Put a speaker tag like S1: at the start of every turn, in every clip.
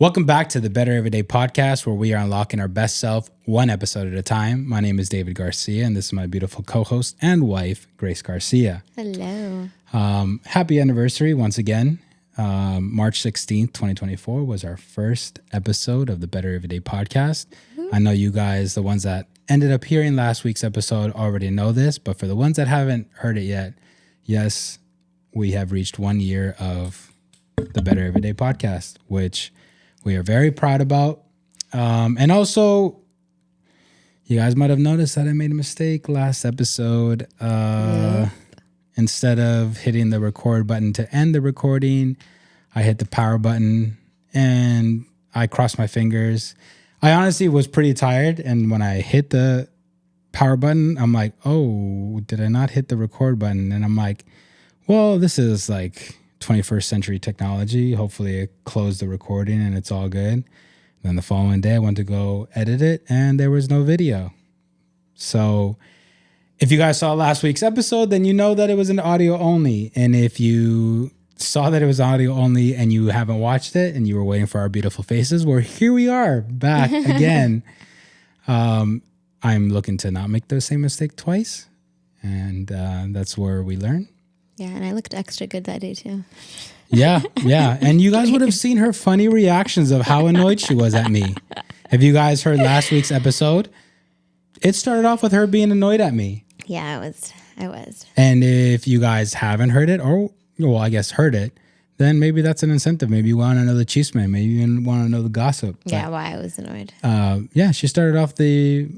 S1: Welcome back to the Better Everyday podcast, where we are unlocking our best self one episode at a time. My name is David Garcia, and this is my beautiful co-host and wife, Grace Garcia.
S2: Hello.
S1: Happy anniversary once again. March 16th, 2024 was our first episode of the Better Everyday podcast. Mm-hmm. I know you guys, the ones that ended up hearing last week's episode, already know this, but for the ones that haven't heard it yet, yes, we have reached 1 year of the Better Everyday podcast, which we are very proud about. And also, you guys might have noticed that I made a mistake last episode. Instead of hitting the record button to end the recording, I hit the power button and I crossed my fingers. I honestly was pretty tired. And when I hit the power button, I'm like, oh, did I not hit the record button? And I'm like, well, this is like 21st century technology. Hopefully it closed the recording and it's all good. Then the following day I went to go edit it and there was no video. So if you guys saw last week's episode, then you know that it was an audio only. And if you saw that it was audio only and you haven't watched it and you were waiting for our beautiful faces, well, here we are back again. I'm looking to not make the same mistake twice. And that's where we learn.
S2: Yeah, and I looked extra good that day too.
S1: Yeah. And you guys would have seen her funny reactions of how annoyed she was at me. Have you guys heard last week's episode? It started off with her being annoyed at me.
S2: Yeah, I was.
S1: And if you guys haven't heard it, or, well, I guess heard it, then maybe that's an incentive. Maybe you want to know the chisme. Maybe you want to know the gossip.
S2: Yeah, why I was annoyed.
S1: Yeah, she started off the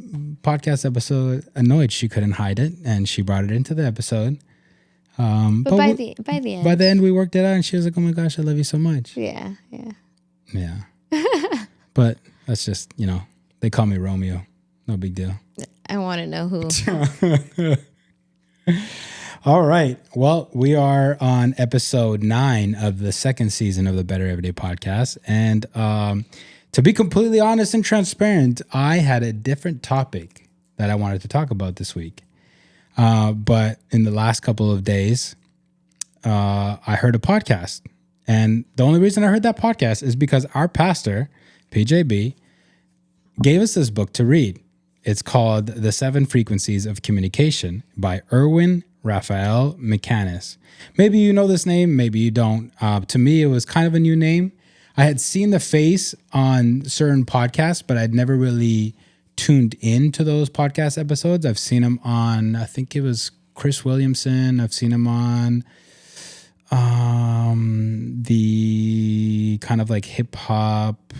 S1: podcast episode annoyed. She couldn't hide it, and she brought it into the episode.
S2: But by the end.
S1: By the end, we worked it out, and she was like, oh my gosh, I love you so much.
S2: Yeah.
S1: But that's just, they call me Romeo. No big deal.
S2: I want to know who.
S1: All right. Well, we are on episode 9 of the second season of the Better Everyday podcast. And to be completely honest and transparent, I had a different topic that I wanted to talk about this week. But in the last couple of days, I heard a podcast. And the only reason I heard that podcast is because our pastor, PJB, gave us this book to read. It's called The 7 Frequencies of Communication by Erwin Raphael McManus. Maybe you know this name, maybe you don't. To me, it was kind of a new name. I had seen the face on certain podcasts, but I'd never really tuned into those podcast episodes. I've seen him on, I think it was Chris Williamson. I've seen him on the kind of like hip hop.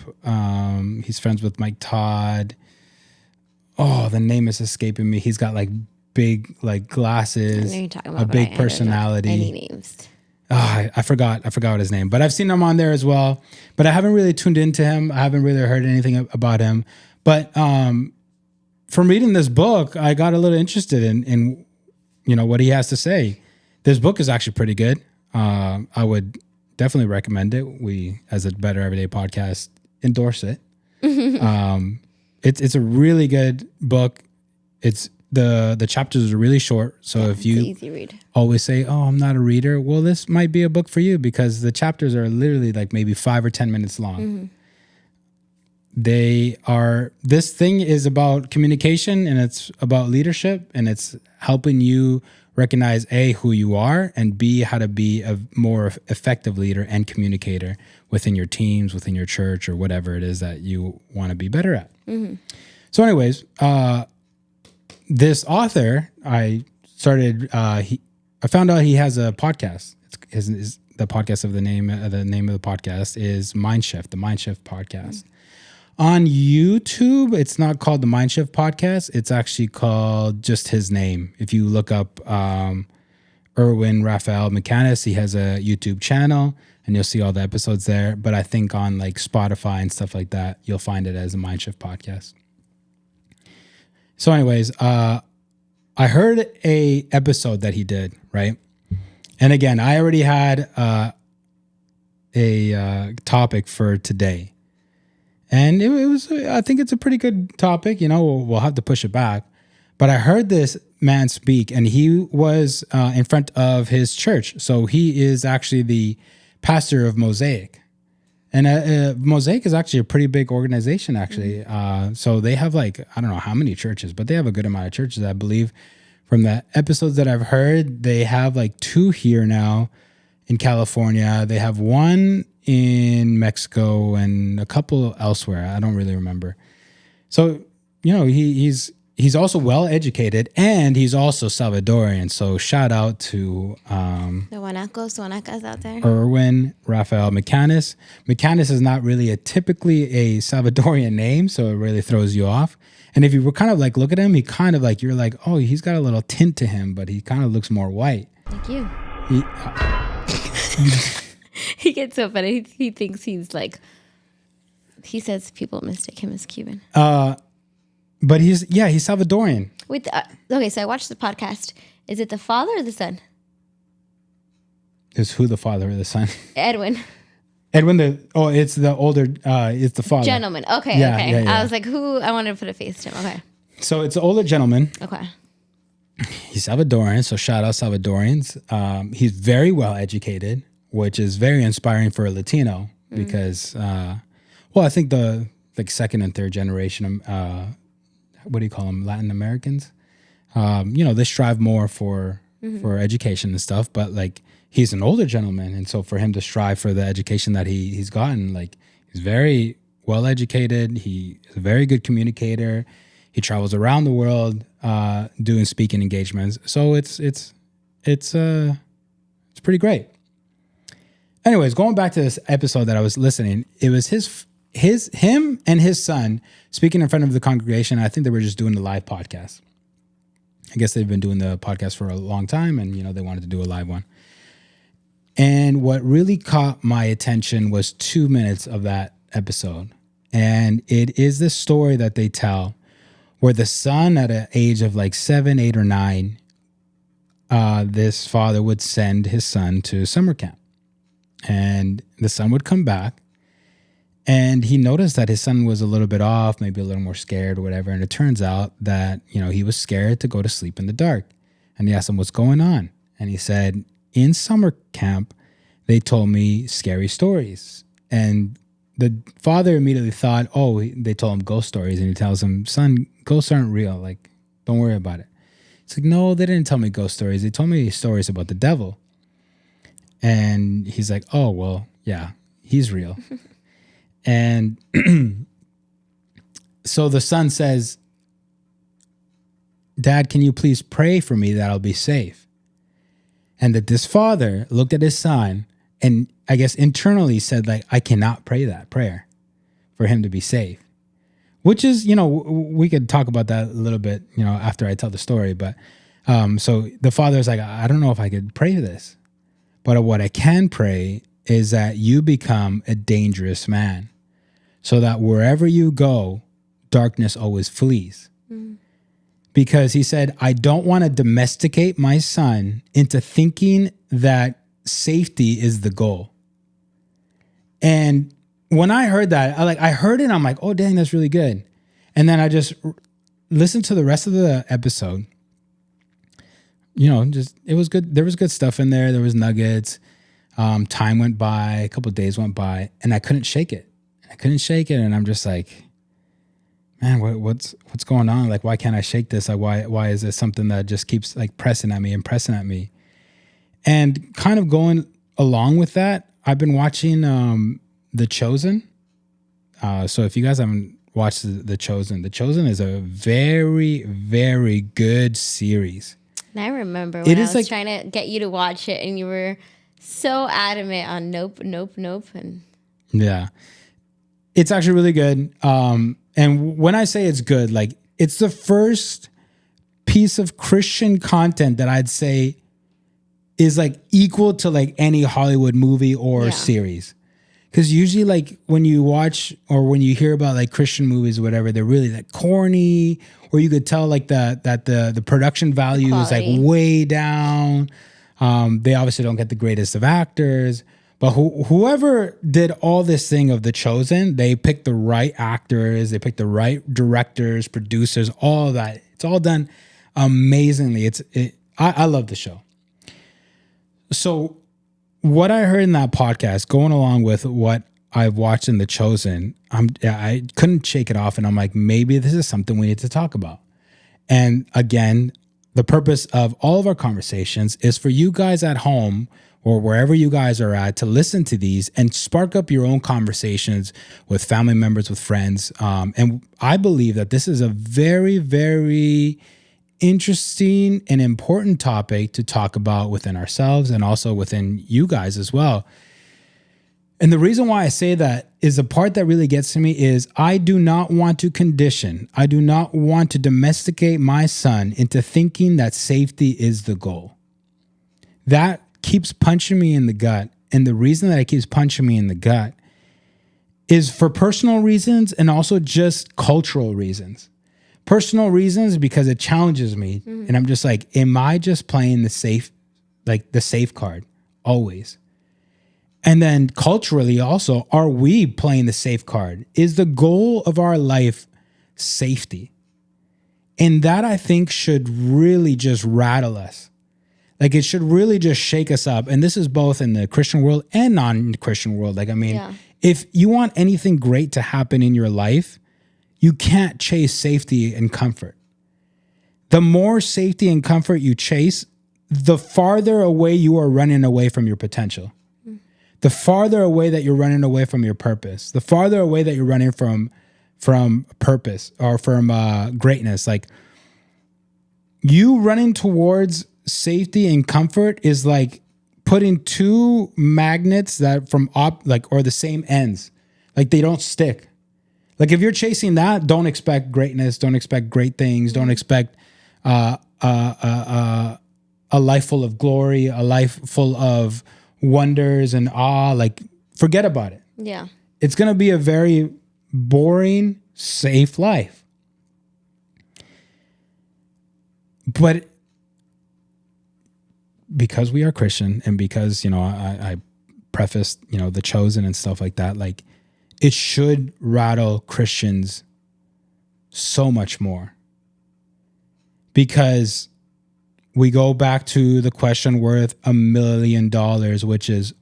S1: He's friends with Mike Todd. Oh, the name is escaping me. He's got like big like glasses, a big personality.
S2: Any names?
S1: Oh, I forgot what his name, but I've seen him on there as well. But I haven't really tuned into him. I haven't really heard anything about him. But from reading this book, I got a little interested in what he has to say. This book is actually pretty good. I would definitely recommend it. We, as a Better Everyday podcast, endorse it. It's a really good book. It's the chapters are really short. So if you
S2: easy read. Always
S1: say, oh, I'm not a reader, well, this might be a book for you because the chapters are literally like maybe 5 or 10 minutes long. Mm-hmm. This thing is about communication and it's about leadership and it's helping you recognize A, who you are, and B, how to be a more effective leader and communicator within your teams, within your church, or whatever it is that you want to be better at. Mm-hmm. So anyways, this author, I found out he has a podcast. The podcast of the name of the podcast is Mindshift, the Mindshift podcast. Mm-hmm. On YouTube, it's not called the Mindshift podcast. It's actually called just his name. If you look up Erwin Raphael McManus, he has a YouTube channel and you'll see all the episodes there. But I think on like Spotify and stuff like that, you'll find it as a Mindshift podcast. So anyways, I heard a episode that he did, right? And again, I already had a topic for today. And it was, I think it's a pretty good topic. We'll have to push it back. But I heard this man speak, and he was in front of his church. So he is actually the pastor of Mosaic. And Mosaic is actually a pretty big organization, actually. So they have like, I don't know how many churches, but they have a good amount of churches. I believe from the episodes that I've heard, they have like 2 here now in California. They have 1 in Mexico and a couple elsewhere. I don't really remember. So, he's also well educated, and he's also Salvadorian. So shout out to
S2: the Wanacas out there.
S1: Erwin Rafael McCannis. McCannis is not really typically a Salvadorian name, so it really throws you off. And if you were kind of like look at him, he kind of like you're like, oh, he's got a little tint to him, but he kind of looks more white.
S2: Like you. He gets so funny. He thinks he's like. He says people mistake him as Cuban.
S1: But he's Salvadorian.
S2: Okay, so I watched the podcast. Is it the father or the son?
S1: Is who the father or the son?
S2: Edwin,
S1: it's the older, it's the father.
S2: Gentleman. Okay, okay. I was like, who? I wanted to put a face to him. Okay.
S1: So it's the older gentleman.
S2: Okay.
S1: He's Salvadorian, so shout out Salvadorians. He's very well educated, which is very inspiring for a Latino because, I think the second and third generation, what do you call them, Latin Americans? They strive more for education and stuff, but like he's an older gentleman, and so for him to strive for the education that he's gotten, like he's very well educated. He is a very good communicator. He travels around the world doing speaking engagements. So it's pretty great. Anyways, going back to this episode that I was listening, it was him and his son speaking in front of the congregation. I think they were just doing the live podcast. I guess they've been doing the podcast for a long time, and they wanted to do a live one. And what really caught my attention was 2 minutes of that episode. And it is this story that they tell where the son at an age of like 7, 8, or 9, this father would send his son to summer camp. And the son would come back, and he noticed that his son was a little bit off, maybe a little more scared or whatever. And it turns out that, he was scared to go to sleep in the dark. And he asked him, what's going on? And he said, in summer camp, they told me scary stories. And the father immediately thought, oh, they told him ghost stories. And he tells him, son, ghosts aren't real. Like, don't worry about it. It's like, no, they didn't tell me ghost stories. They told me stories about the devil. And he's like, oh, well, yeah, he's real. And so the son says, Dad, can you please pray for me that I'll be safe? And that this father looked at his son and I guess internally said, like, I cannot pray that prayer for him to be safe. Which is, we could talk about that a little bit, after I tell the story. But so the father is like, I don't know if I could pray this. But what I can pray is that you become a dangerous man, so that wherever you go, darkness always flees. Because he said, I don't want to domesticate my son into thinking that safety is the goal. And when I heard that, I heard it and I'm like, oh, dang, that's really good. And then I just listened to the rest of the episode. It was good. There was good stuff in there. There was nuggets. Time went by, a couple of days went by, and I couldn't shake it. And I'm just like, man, what's going on? Like, why can't I shake this? Like, why is this something that just keeps like pressing at me? And kind of going along with that, I've been watching The Chosen. So if you guys haven't watched The Chosen is a very, very good series.
S2: And I remember when I was trying to get you to watch it, and you were so adamant on nope. And
S1: yeah, it's actually really good. And when I say it's good, like it's the first piece of Christian content that I'd say is like equal to like any Hollywood movie or series. Because usually like when you watch or when you hear about like Christian movies or whatever, they're really like corny, or you could tell like that the production value is like way down. They obviously don't get the greatest of actors, but whoever did all this thing of The Chosen, they picked the right actors, they picked the right directors, producers, all of that. It's all done amazingly. I love the show. So what I heard in that podcast, going along with what I've watched in The Chosen, I couldn't shake it off, and I'm like, maybe this is something we need to talk about. And again, the purpose of all of our conversations is for you guys at home or wherever you guys are at to listen to these and spark up your own conversations with family members, with friends. And I believe that this is a very, very interesting and important topic to talk about within ourselves and also within you guys as well. And the reason why I say that is the part that really gets to me is I do not want to condition, I do not want to domesticate my son into thinking that safety is the goal. That keeps punching me in the gut. And the reason that it keeps punching me in the gut is for personal reasons and also just cultural reasons. Personal reasons because it challenges me. Mm-hmm. And I'm just like, am I just playing the safe card always? And then culturally also, are we playing the safe card? Is the goal of our life safety? And that I think should really just rattle us. Like it should really just shake us up. And this is both in the Christian world and non-Christian world. Like, I mean, if you want anything great to happen in your life, you can't chase safety and comfort. The more safety and comfort you chase, the farther away you are running away from your potential. The farther away that you're running away from your purpose, the farther away that you're running from purpose or from greatness. Like you running towards safety and comfort is like putting two magnets that from or the same ends, like they don't stick. Like if you're chasing that, don't expect greatness, don't expect great things, don't expect a life full of glory, a life full of wonders and awe. Like forget about it.
S2: Yeah.
S1: It's going to be a very boring, safe life. But because we are Christian and because, I prefaced, The Chosen and stuff like that, like it should rattle Christians so much more. Because we go back to the question worth $1 million, which is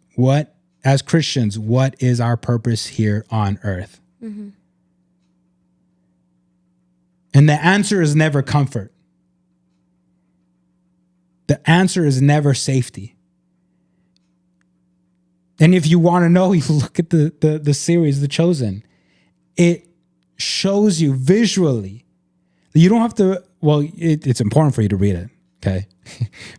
S1: as Christians, what is our purpose here on earth? Mm-hmm. And the answer is never comfort. The answer is never safety. And if you want to know, you look at the series, The Chosen. It shows you visually. You don't have to, it's important for you to read it. Okay.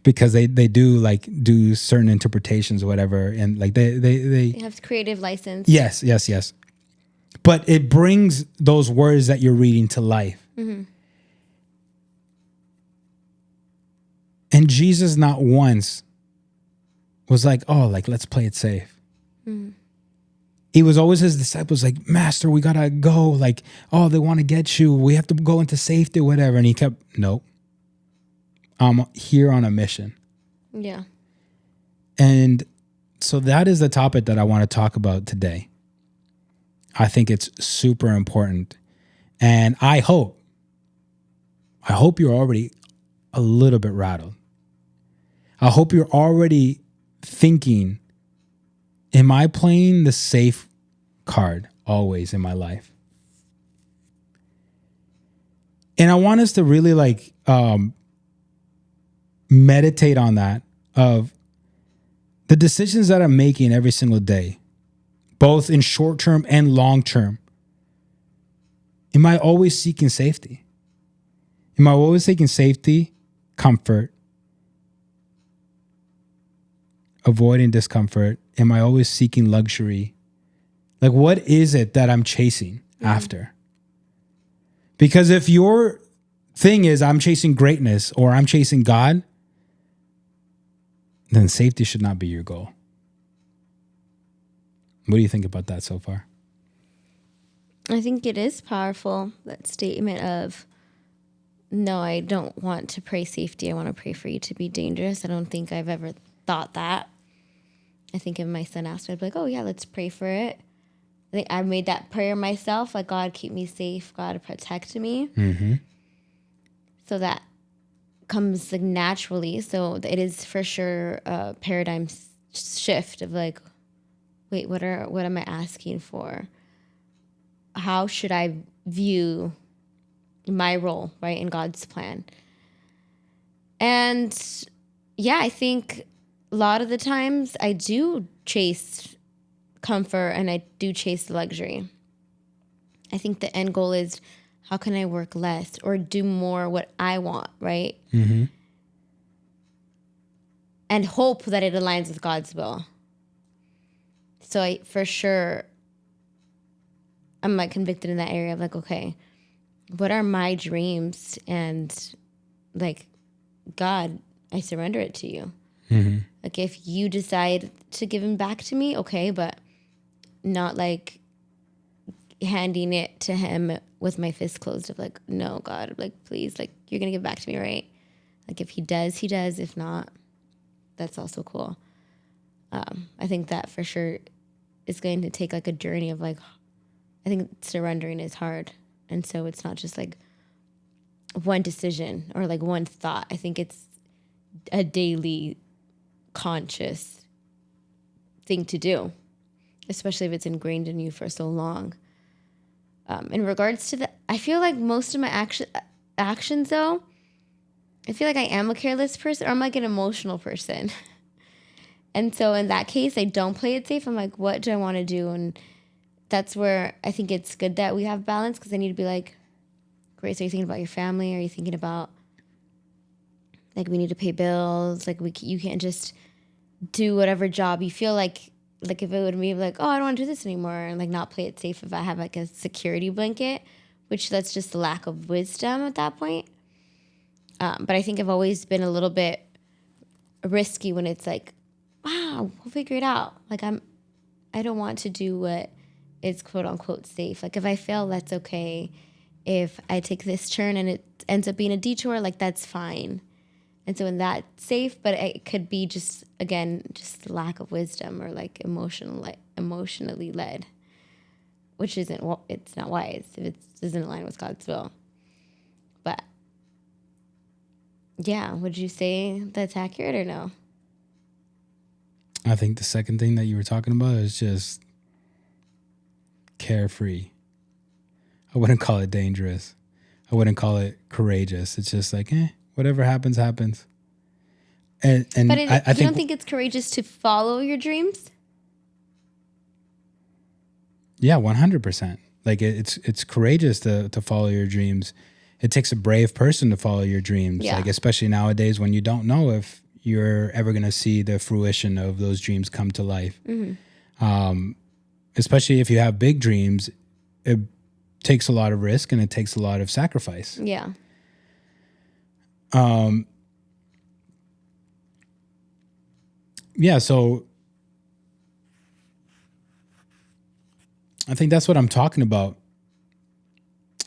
S1: Because they do certain interpretations or whatever. And like they
S2: have creative license.
S1: Yes. But it brings those words that you're reading to life. Mm-hmm. And Jesus not once was like, let's play it safe. Mm-hmm. He was always his disciples like, Master, we got to go. Like, they want to get you. We have to go into safety or whatever. And he kept, nope. I'm here on a mission.
S2: Yeah.
S1: And so that is the topic that I want to talk about today. I think it's super important. And I hope you're already a little bit rattled. I hope you're already thinking, am I playing the safe card always in my life? And I want us to really meditate on that, of the decisions that I'm making every single day, both in short term and long term. Am I always seeking safety? Am I always seeking safety, comfort, avoiding discomfort? Am I always seeking luxury? Like, what is it that I'm chasing after? Because if your thing is I'm chasing greatness or I'm chasing God, then safety should not be your goal. What do you think about that so far?
S2: I think it is powerful, that statement of, no, I don't want to pray safety. I want to pray for you to be dangerous. I don't think I've ever thought that. I think if my son asked me, I'd be like, oh yeah, let's pray for it. I think I've made that prayer myself, like, God, keep me safe. God, protect me. Mm-hmm. So that comes like naturally. So it is for sure a paradigm shift of like, wait, what am I asking for? How should I view my role, right, in God's plan? And yeah, I think a lot of the times I do chase comfort and I do chase luxury. I think the end goal is, how can I work less or do more what I want, right?
S1: Mm-hmm.
S2: And hope that it aligns with God's will. So I, for sure, I'm like convicted in that area of like, okay, what are my dreams? And like, God, I surrender it to you.
S1: Mm-hmm.
S2: Like, if you decide to give him back to me, okay, but not like handing it to him with my fist closed of like, no, God, like, please, like, you're going to give it back to me, right? Like, if he does, he does. If not, that's also cool. I think that for sure is going to take like a journey of like, I think surrendering is hard. And so it's not just like one decision or like one thought. I think it's a daily conscious thing to do, especially if it's ingrained in you for so long. In regards to I feel like most of my actions though, I feel like I am a careless person or I'm like an emotional person. And so in that case, I don't play it safe. I'm like, what do I want to do? And that's where I think it's good that we have balance, because I need to be like, Grace, are you thinking about your family? Are you thinking about, like, we need to pay bills? Like, you can't just do whatever job you feel like if it would be like, oh, I don't want to do this anymore, and like not play it safe if I have like a security blanket, which that's just a lack of wisdom at that point. But I think I've always been a little bit risky when it's like, wow, we'll figure it out. Like, I don't want to do what is quote unquote safe. Like, if I fail, that's okay. If I take this turn and it ends up being a detour, like, that's fine. And so in that safe, but it could be just, again, just lack of wisdom or like emotionally led, which it's not wise if it doesn't align with God's will. But yeah, would you say that's accurate or no?
S1: I think the second thing that you were talking about is just carefree. I wouldn't call it dangerous. I wouldn't call it courageous. It's just like, whatever happens, happens. And
S2: but
S1: I think,
S2: you don't think it's courageous to follow your dreams?
S1: Yeah, 100%. Like, it's courageous to follow your dreams. It takes a brave person to follow your dreams.
S2: Yeah.
S1: Like, especially nowadays when you don't know if you're ever going to see the fruition of those dreams come to life. Mm-hmm. Especially if you have big dreams, it takes a lot of risk and it takes a lot of sacrifice.
S2: Yeah.
S1: Yeah, so I think that's what I'm talking about.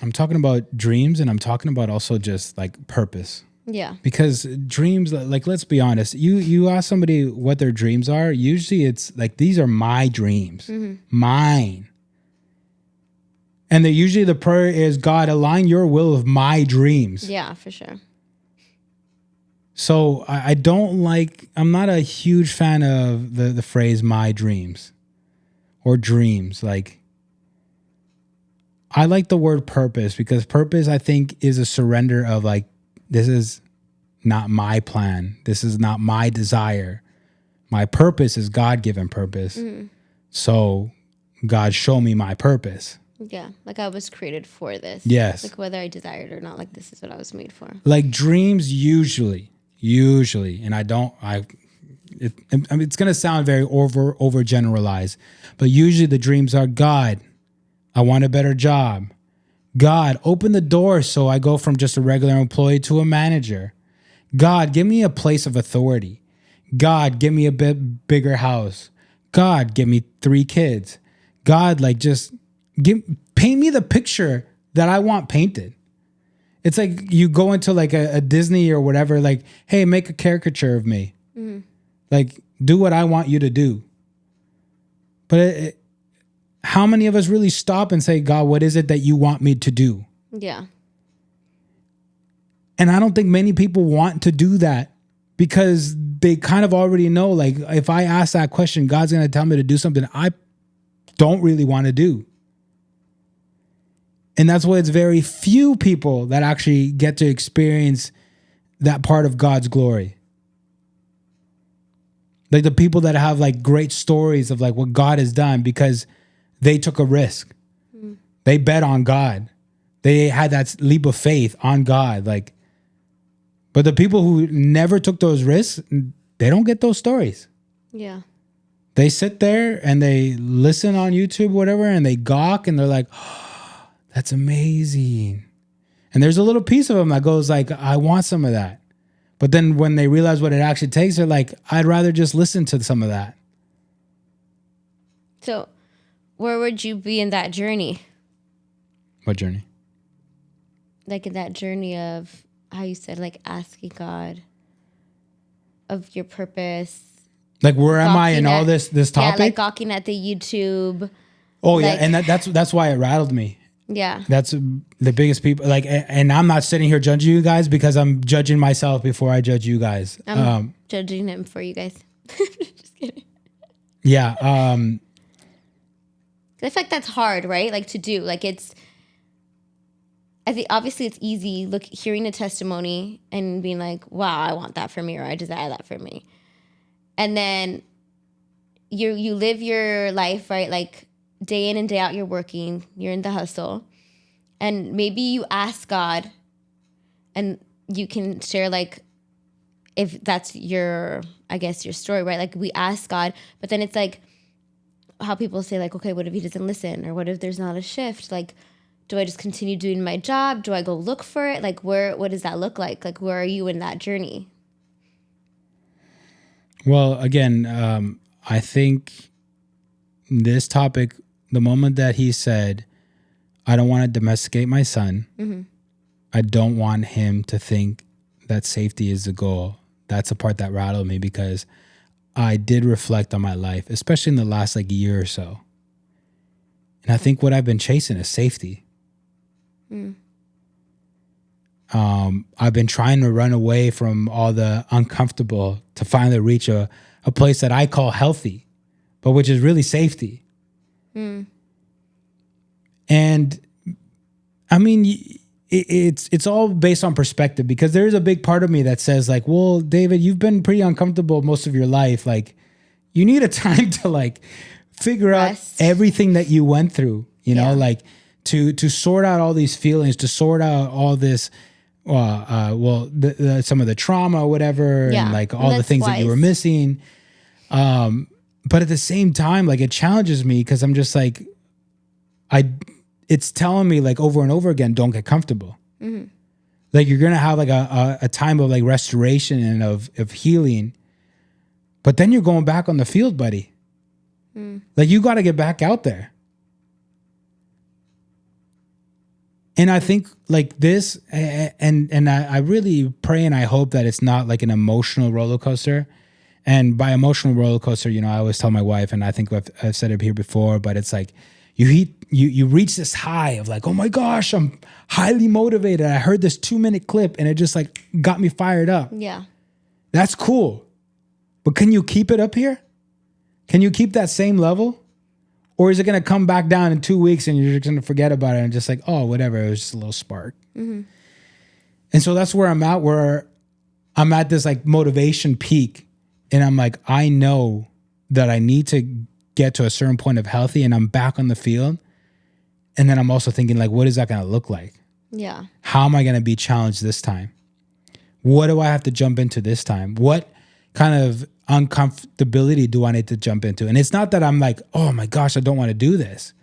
S1: I'm talking about dreams, and I'm talking about also just like purpose.
S2: Yeah.
S1: Because dreams, like, let's be honest, you ask somebody what their dreams are, usually it's like, these are my dreams, mine. And usually the prayer is, God, align your will with my dreams.
S2: Yeah, for sure.
S1: So I'm not a huge fan of the phrase my dreams or dreams. Like, I like the word purpose, because purpose, I think, is a surrender of like, this is not my plan. This is not my desire. My purpose is God-given purpose. Mm-hmm. So God, show me my purpose.
S2: Yeah, like I was created for this.
S1: Yes.
S2: Like whether I desired it or not, like this is what I was made for.
S1: Like dreams usually, and it's going to sound very overgeneralized, but usually the dreams are, God, I want a better job. God, open the door so I go from just a regular employee to a manager. God, give me a place of authority. God, give me a bit bigger house. God, give me 3 kids. God, like, just paint me the picture that I want painted. It's like you go into like a Disney or whatever, like, hey, make a caricature of me. Mm-hmm. Like, do what I want you to do. But how many of us really stop and say, God, what is it that you want me to do?
S2: Yeah.
S1: And I don't think many people want to do that, because they kind of already know, like, if I ask that question, God's going to tell me to do something I don't really want to do. And that's why it's very few people that actually get to experience that part of God's glory. Like the people that have like great stories of like what God has done because they took a risk. They bet on God. They had that leap of faith on God. Like, but the people who never took those risks, they don't get those stories.
S2: Yeah.
S1: They sit there and they listen on YouTube, whatever, and they gawk and they're like, oh, that's amazing. And there's a little piece of them that goes like, I want some of that. But then when they realize what it actually takes, they're like, I'd rather just listen to some of that.
S2: So where would you be in that journey?
S1: What journey?
S2: Like in that journey of how you said, like asking God of your purpose.
S1: Like where am I in all this topic?
S2: Yeah, like gawking at the YouTube.
S1: Oh
S2: like,
S1: yeah, and that's why it rattled me.
S2: Yeah.
S1: That's the biggest people, like, and I'm not sitting here judging you guys because I'm judging myself before I judge you guys.
S2: I'm judging him for you guys. Just kidding.
S1: Yeah.
S2: I feel like that's hard, right? Like to do, like I think obviously it's easy hearing a testimony and being like, wow, I want that for me, or I desire that for me. And then you live your life, right? Like day in and day out, you're working, you're in the hustle. And maybe you ask God, and you can share like, if that's your story, right? Like we ask God, but then it's like how people say like, okay, what if he doesn't listen? Or what if there's not a shift? Like, do I just continue doing my job? Do I go look for it? Like what does that look like? Like, where are you in that journey?
S1: Well, again, I think this topic, the moment that he said, I don't want to domesticate my son. Mm-hmm. I don't want him to think that safety is the goal. That's the part that rattled me because I did reflect on my life, especially in the last like year or so. And I think what I've been chasing is safety. I've been trying to run away from all the uncomfortable to finally reach a place that I call healthy, but which is really safety. And I mean, it's all based on perspective, because there's a big part of me that says like, well, David, you've been pretty uncomfortable most of your life. Like you need a time to like figure
S2: Rest.
S1: out everything that you went through, you know, like to sort out all these feelings, to sort out all this, some of the trauma or whatever, and like all the things that you were missing. But at the same time, like it challenges me because I'm just like, it's telling me like over and over again, don't get comfortable. Mm-hmm. Like you're going to have like a time of like restoration and of healing, but then you're going back on the field, buddy. Like you got to get back out there. And I think like this, and I really pray and I hope that it's not like an emotional roller coaster. And by emotional roller coaster, you know, I always tell my wife, and I think I've said it here before, but it's like you reach this high of like, oh my gosh, I'm highly motivated. I heard this 2-minute clip and it just like got me fired up.
S2: Yeah.
S1: That's cool. But can you keep it up here? Can you keep that same level? Or is it going to come back down in 2 weeks and you're just going to forget about it and just like, oh, whatever, it was just a little spark. Mm-hmm. And so that's where I'm at, where I'm at this like motivation peak. And I'm like, I know that I need to get to a certain point of healthy, and I'm back on the field. And then I'm also thinking like, what is that going to look like?
S2: Yeah.
S1: How am I going to be challenged this time? What do I have to jump into this time? What kind of uncomfortability do I need to jump into? And it's not that I'm like, oh my gosh, I don't want to do this.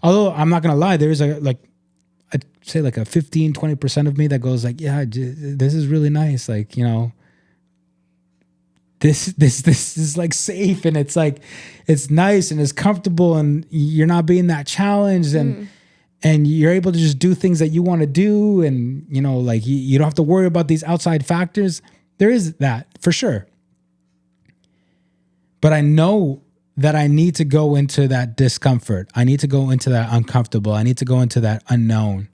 S1: Although I'm not going to lie, there's I'd say like a 15, 20% of me that goes like, yeah, this is really nice. Like, you know, this is like safe, and it's like, it's nice and it's comfortable, and you're not being that challenged, and you're able to just do things that you want to do. And, you know, like you don't have to worry about these outside factors. There is that for sure. But I know that I need to go into that discomfort. I need to go into that uncomfortable. I need to go into that unknown.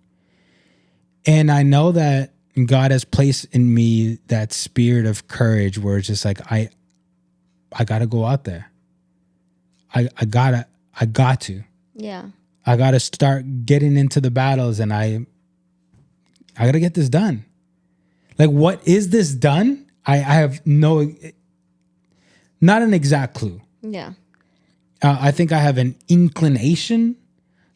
S1: And I know that, God has placed in me that spirit of courage where it's just like, I got to go out there. I got to.
S2: Yeah.
S1: I got to start getting into the battles, and I got to get this done. Like, what is this done? I have not an exact clue.
S2: Yeah.
S1: I think I have an inclination.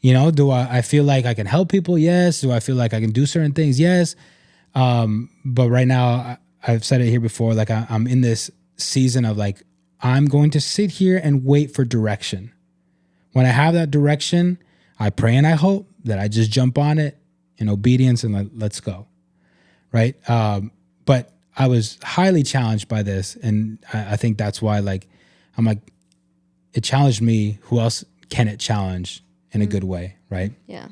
S1: You know, do I feel like I can help people? Yes. Do I feel like I can do certain things? Yes. But right now, I've said it here before, like I'm in this season of like, I'm going to sit here and wait for direction. When I have that direction, I pray and I hope that I just jump on it in obedience and let's go. Right. But I was highly challenged by this. And I think that's why, like, I'm like, it challenged me. Who else can it challenge in a good way? Right.
S2: Yeah.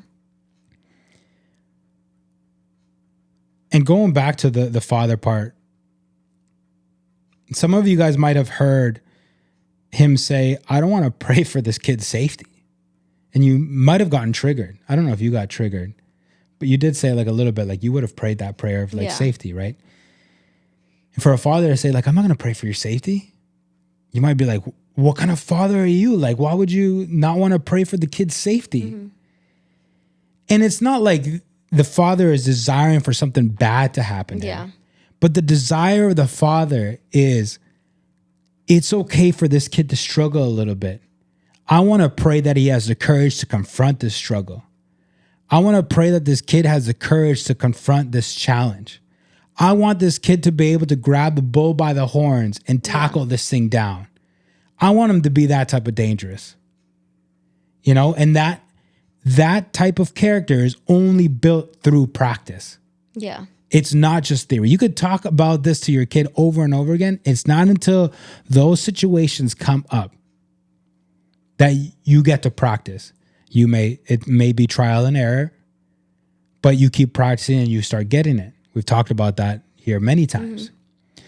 S1: And going back to the father part, some of you guys might have heard him say, I don't want to pray for this kid's safety. And you might have gotten triggered. I don't know if you got triggered, but you did say like a little bit, like you would have prayed that prayer of like safety, right? And for a father to say like, I'm not going to pray for your safety. You might be like, what kind of father are you? Like, why would you not want to pray for the kid's safety? Mm-hmm. And it's not like the father is desiring for something bad to happen to him. But the desire of the father is, it's okay for this kid to struggle a little bit. I want to pray that he has the courage to confront this struggle. I want to pray that this kid has the courage to confront this challenge. I want this kid to be able to grab the bull by the horns and tackle this thing down. I want him to be that type of dangerous. You know, and that type of character is only built through practice. Yeah. It's not just theory. You could talk about this to your kid over and over again. It's not until those situations come up that you get to practice. It may be trial and error, but you keep practicing and you start getting it. We've talked about that here many times. Mm-hmm.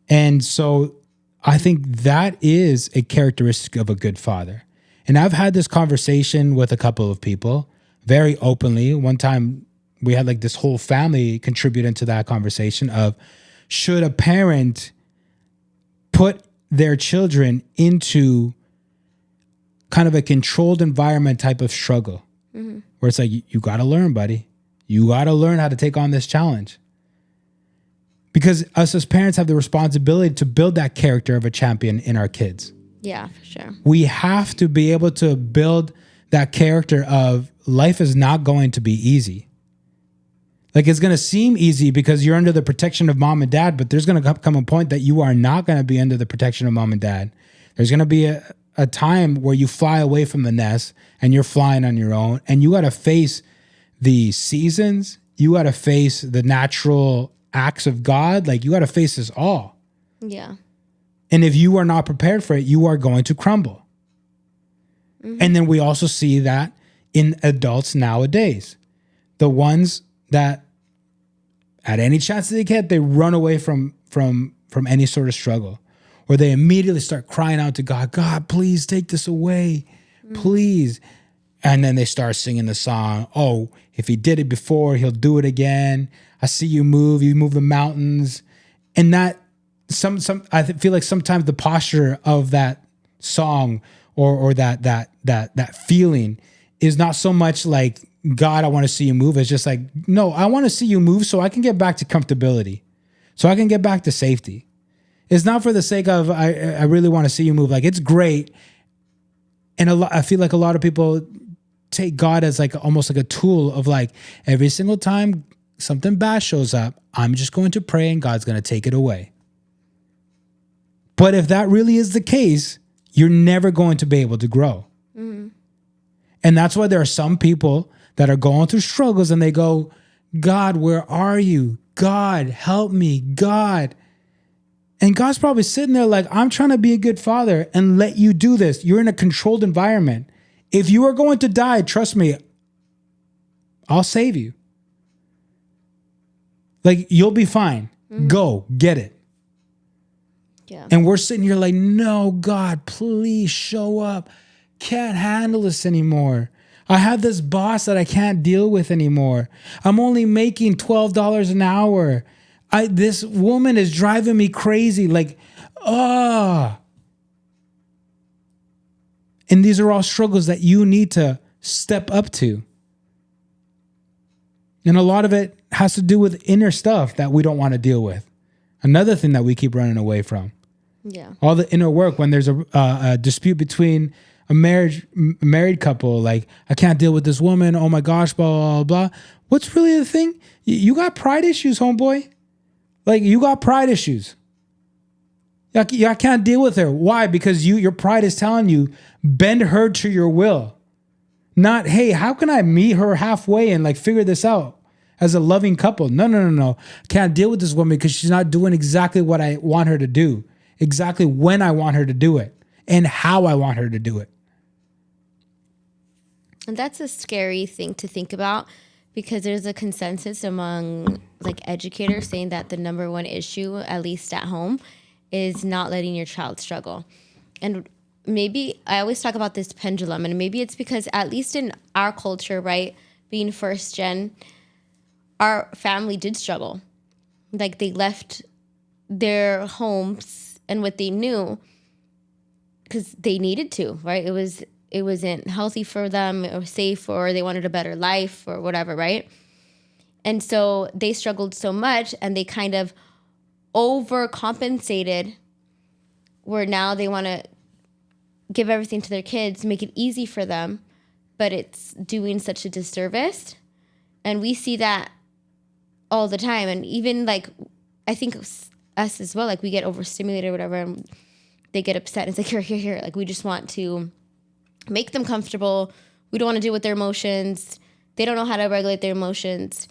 S1: And so I think that is a characteristic of a good father. And I've had this conversation with a couple of people very openly. One time we had like this whole family contribute into that conversation of, should a parent put their children into kind of a controlled environment type of struggle, mm-hmm. where it's like, you got to learn, buddy. You got to learn how to take on this challenge. Because us as parents have the responsibility to build that character of a champion in our kids.
S2: Yeah, for sure.
S1: We have to be able to build that character of life is not going to be easy. Like, it's going to seem easy because you're under the protection of mom and dad, but there's going to come a point that you are not going to be under the protection of mom and dad. There's going to be a time where you fly away from the nest and you're flying on your own, and you got to face the seasons. You got to face the natural acts of God. Like, you got to face this all. Yeah. And if you are not prepared for it, you are going to crumble. Mm-hmm. And then we also see that in adults nowadays. The ones that at any chance that they get, they run away from any sort of struggle. Or they immediately start crying out to God, God, please take this away. Please. And then they start singing the song, oh, if he did it before, he'll do it again. I see you move the mountains. And that I feel like sometimes the posture of that song or that feeling is not so much like, God, I want to see you move. It's just like, no, I want to see you move so I can get back to comfortability, so I can get back to safety. It's not for the sake of, I really want to see you move. Like, it's great. And I feel like a lot of people take God as like almost like a tool of like, every single time something bad shows up, I'm just going to pray and God's going to take it away. But if that really is the case, you're never going to be able to grow. Mm-hmm. And that's why there are some people that are going through struggles and they go, God, where are you? God, help me, God. And God's probably sitting there like, I'm trying to be a good father and let you do this. You're in a controlled environment. If you are going to die, trust me, I'll save you. Like, you'll be fine. Mm-hmm. Go, get it. Yeah. And we're sitting here like, no, God, please show up. Can't handle this anymore. I have this boss that I can't deal with anymore. I'm only making $12 an hour. This woman is driving me crazy. Like, ah. And these are all struggles that you need to step up to. And a lot of it has to do with inner stuff that we don't want to deal with. Another thing that we keep running away from.
S2: Yeah.
S1: All the inner work when there's a dispute between a married couple, like, I can't deal with this woman. Oh my gosh, blah, blah, blah. What's really the thing? You got pride issues, homeboy. Like, you got pride issues. I can't deal with her. Why? Because your pride is telling you, bend her to your will. Not, hey, how can I meet her halfway and like figure this out as a loving couple? No. Can't deal with this woman because she's not doing exactly what I want her to do. Exactly when I want her to do it and how I want her to do it.
S2: And that's a scary thing to think about because there's a consensus among like educators saying that the number one issue, at least at home, is not letting your child struggle. And maybe I always talk about this pendulum, and maybe it's because at least in our culture, right, being first gen, our family did struggle. Like they left their homes and what they knew because they needed to, right? It wasn't healthy for them or safe, or they wanted a better life or whatever, right? And so they struggled so much and they kind of overcompensated where now they want to give everything to their kids, make it easy for them, but it's doing such a disservice. And we see that all the time. And even like, I think us as well, like we get overstimulated or whatever, and they get upset. It's like, here. Like we just want to make them comfortable. We don't want to deal with their emotions. They don't know how to regulate their emotions.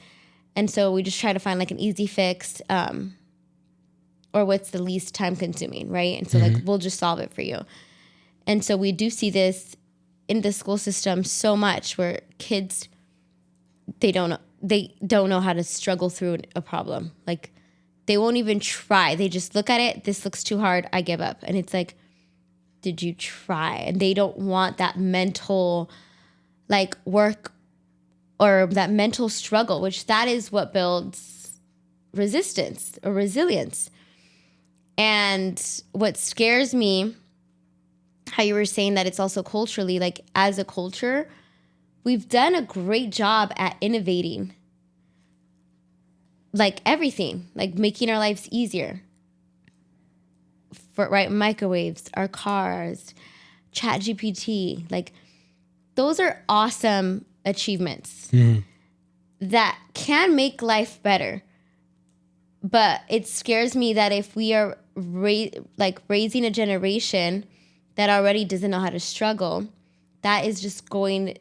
S2: And so we just try to find like an easy fix, or what's the least time consuming, right? And so like, we'll just solve it for you. And so we do see this in the school system so much where kids, they don't know how to struggle through a problem. Like they won't even try. They just look at it. This looks too hard. I give up. And it's like, did you try? And they don't want that mental like work or that mental struggle, which that is what builds resistance or resilience. And what scares me, how you were saying that it's also culturally, like as a culture, we've done a great job at innovating like everything, like making our lives easier. For right, microwaves, our cars, ChatGPT, like those are awesome achievements that can make life better. But it scares me that if we are raising a generation that already doesn't know how to struggle, that is just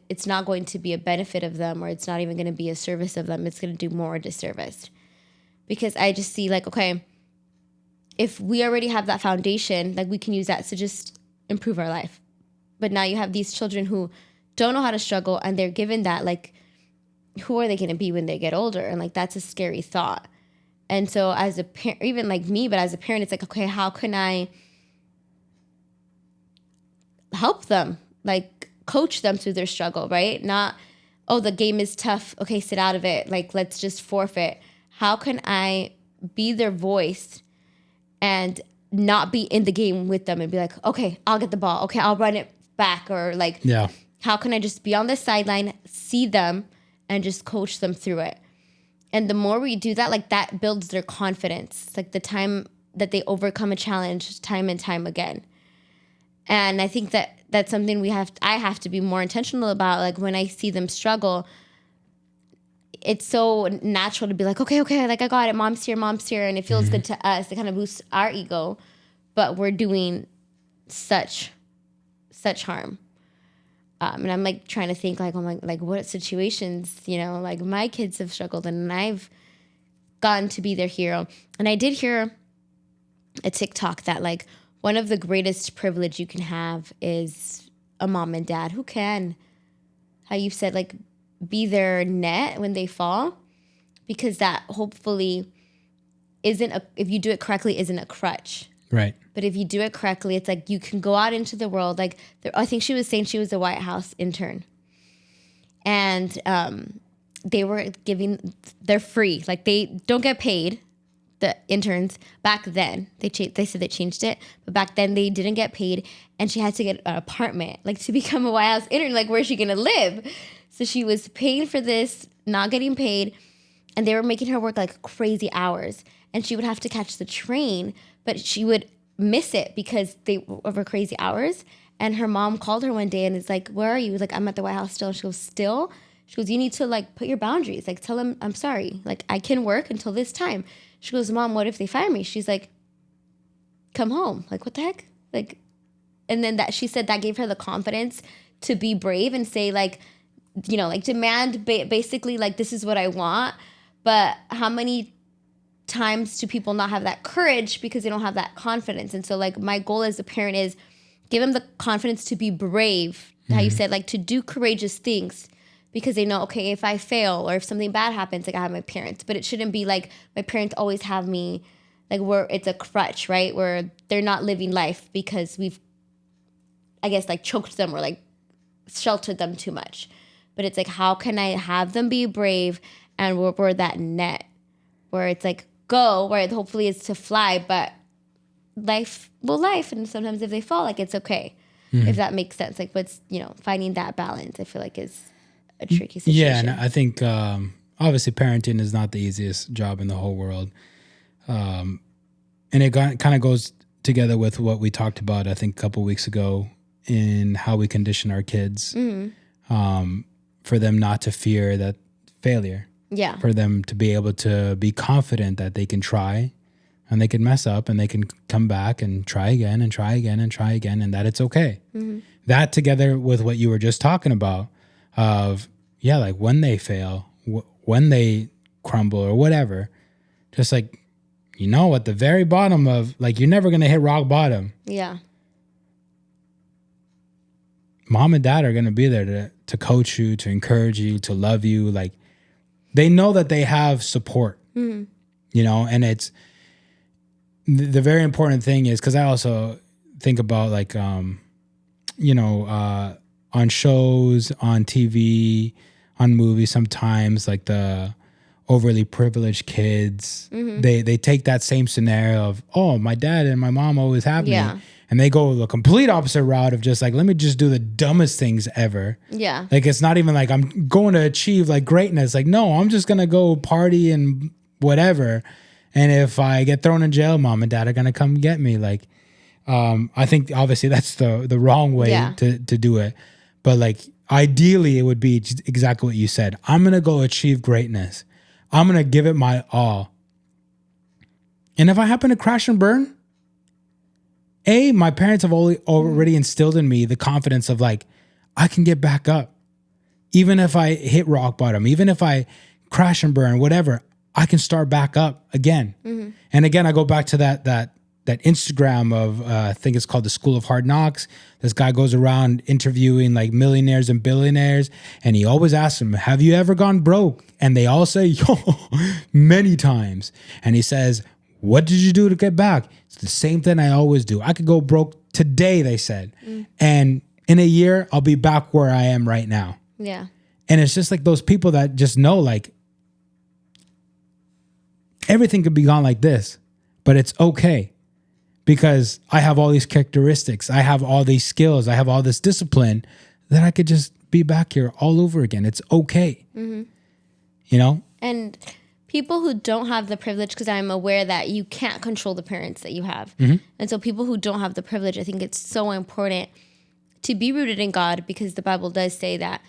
S2: it's not going to be a benefit of them, or it's not even going to be a service of them. It's going to do more disservice. Because I just see like, okay, if we already have that foundation, like we can use that to just improve our life. But now you have these children who don't know how to struggle and they're given that, like, who are they going to be when they get older? And like, that's a scary thought. And so as a parent, even like me, but as a parent, it's like, okay, how can I help them? Like coach them through their struggle, right? Not, oh, the game is tough. Okay, sit out of it. Like, let's just forfeit. How can I be their voice and not be in the game with them and be like, okay, I'll get the ball. Okay, I'll run it back. Or like,
S1: Yeah.
S2: How can I just be on the sideline, see them, and just coach them through it? And the more we do that, like that builds their confidence. Like the time that they overcome a challenge time and time again. And I think that that's something I have to be more intentional about. Like when I see them struggle, it's so natural to be like, okay, like I got it. Mom's here. And it feels good to us. It kind of boosts our ego, but we're doing such harm. And I'm like trying to think like, oh my, like what situations, like my kids have struggled and I've gotten to be their hero. And I did hear a TikTok that like one of the greatest privilege you can have is a mom and dad who can, how you said, like be their net when they fall, because that hopefully if you do it correctly, isn't a crutch.
S1: Right.
S2: But if you do it correctly, it's like you can go out into the world. Like I think she was saying she was a White House intern. and they were they're free. Like they don't get paid. The interns back then, they said they changed it, but back then they didn't get paid, and she had to get an apartment, like to become a White House intern. Like, where's she gonna live? So she was paying for this, not getting paid, and they were making her work like crazy hours, and she would have to catch the train, but she would miss it because they were crazy hours. And her mom called her one day and is like, "Where are you?" Like, "I'm at the White House still." And she goes, "Still?" She goes, "You need to like put your boundaries. Like, tell them I'm sorry. Like, I can work until this time." She goes, "Mom, what if they fire me?" She's like, "Come home." Like, what the heck? Like, and then she said that gave her the confidence to be brave and say, like, you know, like demand basically like, this is what I want. But how many times do people not have that courage because they don't have that confidence? And so like my goal as a parent is give them the confidence to be brave, how you said, like to do courageous things, because they know, okay, if I fail or if something bad happens, like I have my parents. But it shouldn't be like my parents always have me, like where it's a crutch, right? Where they're not living life because we've, I guess, like choked them or like sheltered them too much. But it's like, how can I have them be brave and we're that net where it's like, go, where hopefully it's to fly, but life will life. And sometimes if they fall, like it's okay. If that makes sense. Like what's, you know, finding that balance, I feel like is a tricky situation.
S1: Yeah, and I think obviously parenting is not the easiest job in the whole world. And it kind of goes together with what we talked about, I think, a couple weeks ago in how we condition our kids for them not to fear that failure.
S2: Yeah.
S1: For them to be able to be confident that they can try and they can mess up and they can come back and try again and try again and try again, and that it's okay. That together with what you were just talking about of, yeah, like when they fail, when they crumble or whatever, just like, you know, at the very bottom of, like, you're never going to hit rock bottom.
S2: Yeah.
S1: Mom and dad are going to be there to coach you, to encourage you, to love you. Like, they know that they have support, you know, and it's the very important thing is, because I also think about like, you know, on shows, on TV, on movies, sometimes like the overly privileged kids, they take that same scenario of, oh, my dad and my mom always have me. And they go the complete opposite route of just like, let me just do the dumbest things ever.
S2: Yeah.
S1: Like, it's not even like I'm going to achieve like greatness. Like, no, I'm just going to go party and whatever. And if I get thrown in jail, mom and dad are going to come get me. Like, I think obviously that's the wrong way to do it. But like, ideally it would be just exactly what you said. I'm going to go achieve greatness. I'm going to give it my all. And if I happen to crash and burn, my parents have already instilled in me the confidence of like, I can get back up. Even if I hit rock bottom, even if I crash and burn, whatever, I can start back up again. And again, I go back to that Instagram of, I think it's called the School of Hard Knocks. This guy goes around interviewing like millionaires and billionaires. And he always asks them, have you ever gone broke? And they all say, yo, many times. And he says, what did you do to get back? It's the same thing I always do. I could go broke today, they said. And in a year, I'll be back where I am right now.
S2: Yeah.
S1: And it's just like those people that just know like everything could be gone like this, but it's okay because I have all these characteristics. I have all these skills. I have all this discipline that I could just be back here all over again. It's okay. You know? And
S2: people who don't have the privilege, because I'm aware that you can't control the parents that you have. And so people who don't have the privilege, I think it's so important to be rooted in God, because the Bible does say that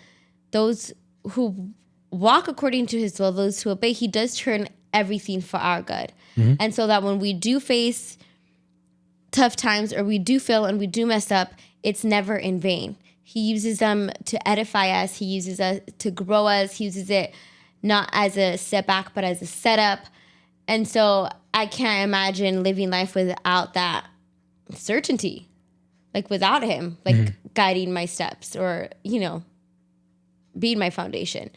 S2: those who walk according to his will, those who obey, he does turn everything for our good. And so that when we do face tough times or we do fail and we do mess up, it's never in vain. He uses them to edify us. He uses us to grow us. He uses it not as a setback, but as a setup. And so I can't imagine living life without that certainty, like without him, like guiding my steps or, you know, being my foundation.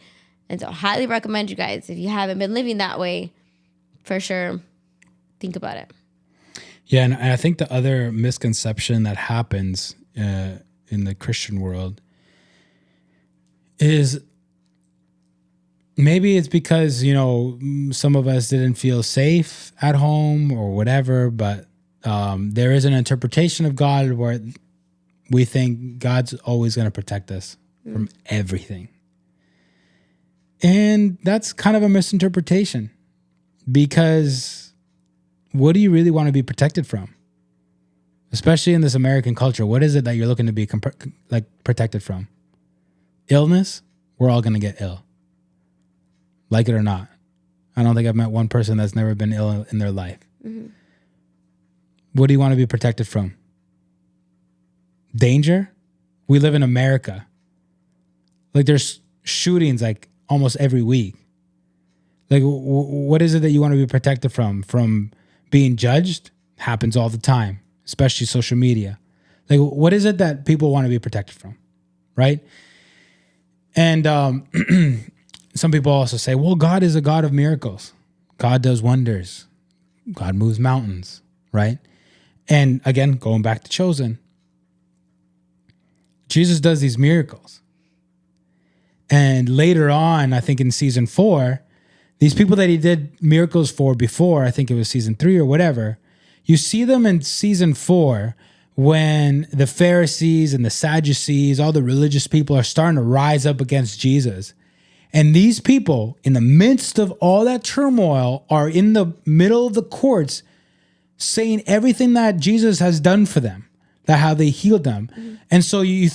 S2: And so I highly recommend you guys, if you haven't been living that way, for sure, think about it.
S1: Yeah, and I think the other misconception that happens in the Christian world is maybe it's because, some of us didn't feel safe at home or whatever, but there is an interpretation of God where we think God's always going to protect us from everything. And that's kind of a misinterpretation, because what do you really want to be protected from? Especially in this American culture, what is it that you're looking to be protected from? Illness? We're all going to get ill. Like it or not. I don't think I've met one person that's never been ill in their life. Mm-hmm. What do you want to be protected from? Danger? We live in America. Like, there's shootings like almost every week. Like, what is it that you want to be protected from? From being judged? Happens all the time, especially social media. Like, what is it that people want to be protected from? Right? And some people also say, well, God is a God of miracles. God does wonders. God moves mountains, right? And again, going back to Chosen, Jesus does these miracles. And later on, I think in season 4, these people that he did miracles for before, I think it was season 3 or whatever, you see them in season 4 when the Pharisees and the Sadducees, all the religious people are starting to rise up against Jesus. And these people, in the midst of all that turmoil, are in the middle of the courts saying everything that Jesus has done for them, that how they healed them. Mm-hmm. And so you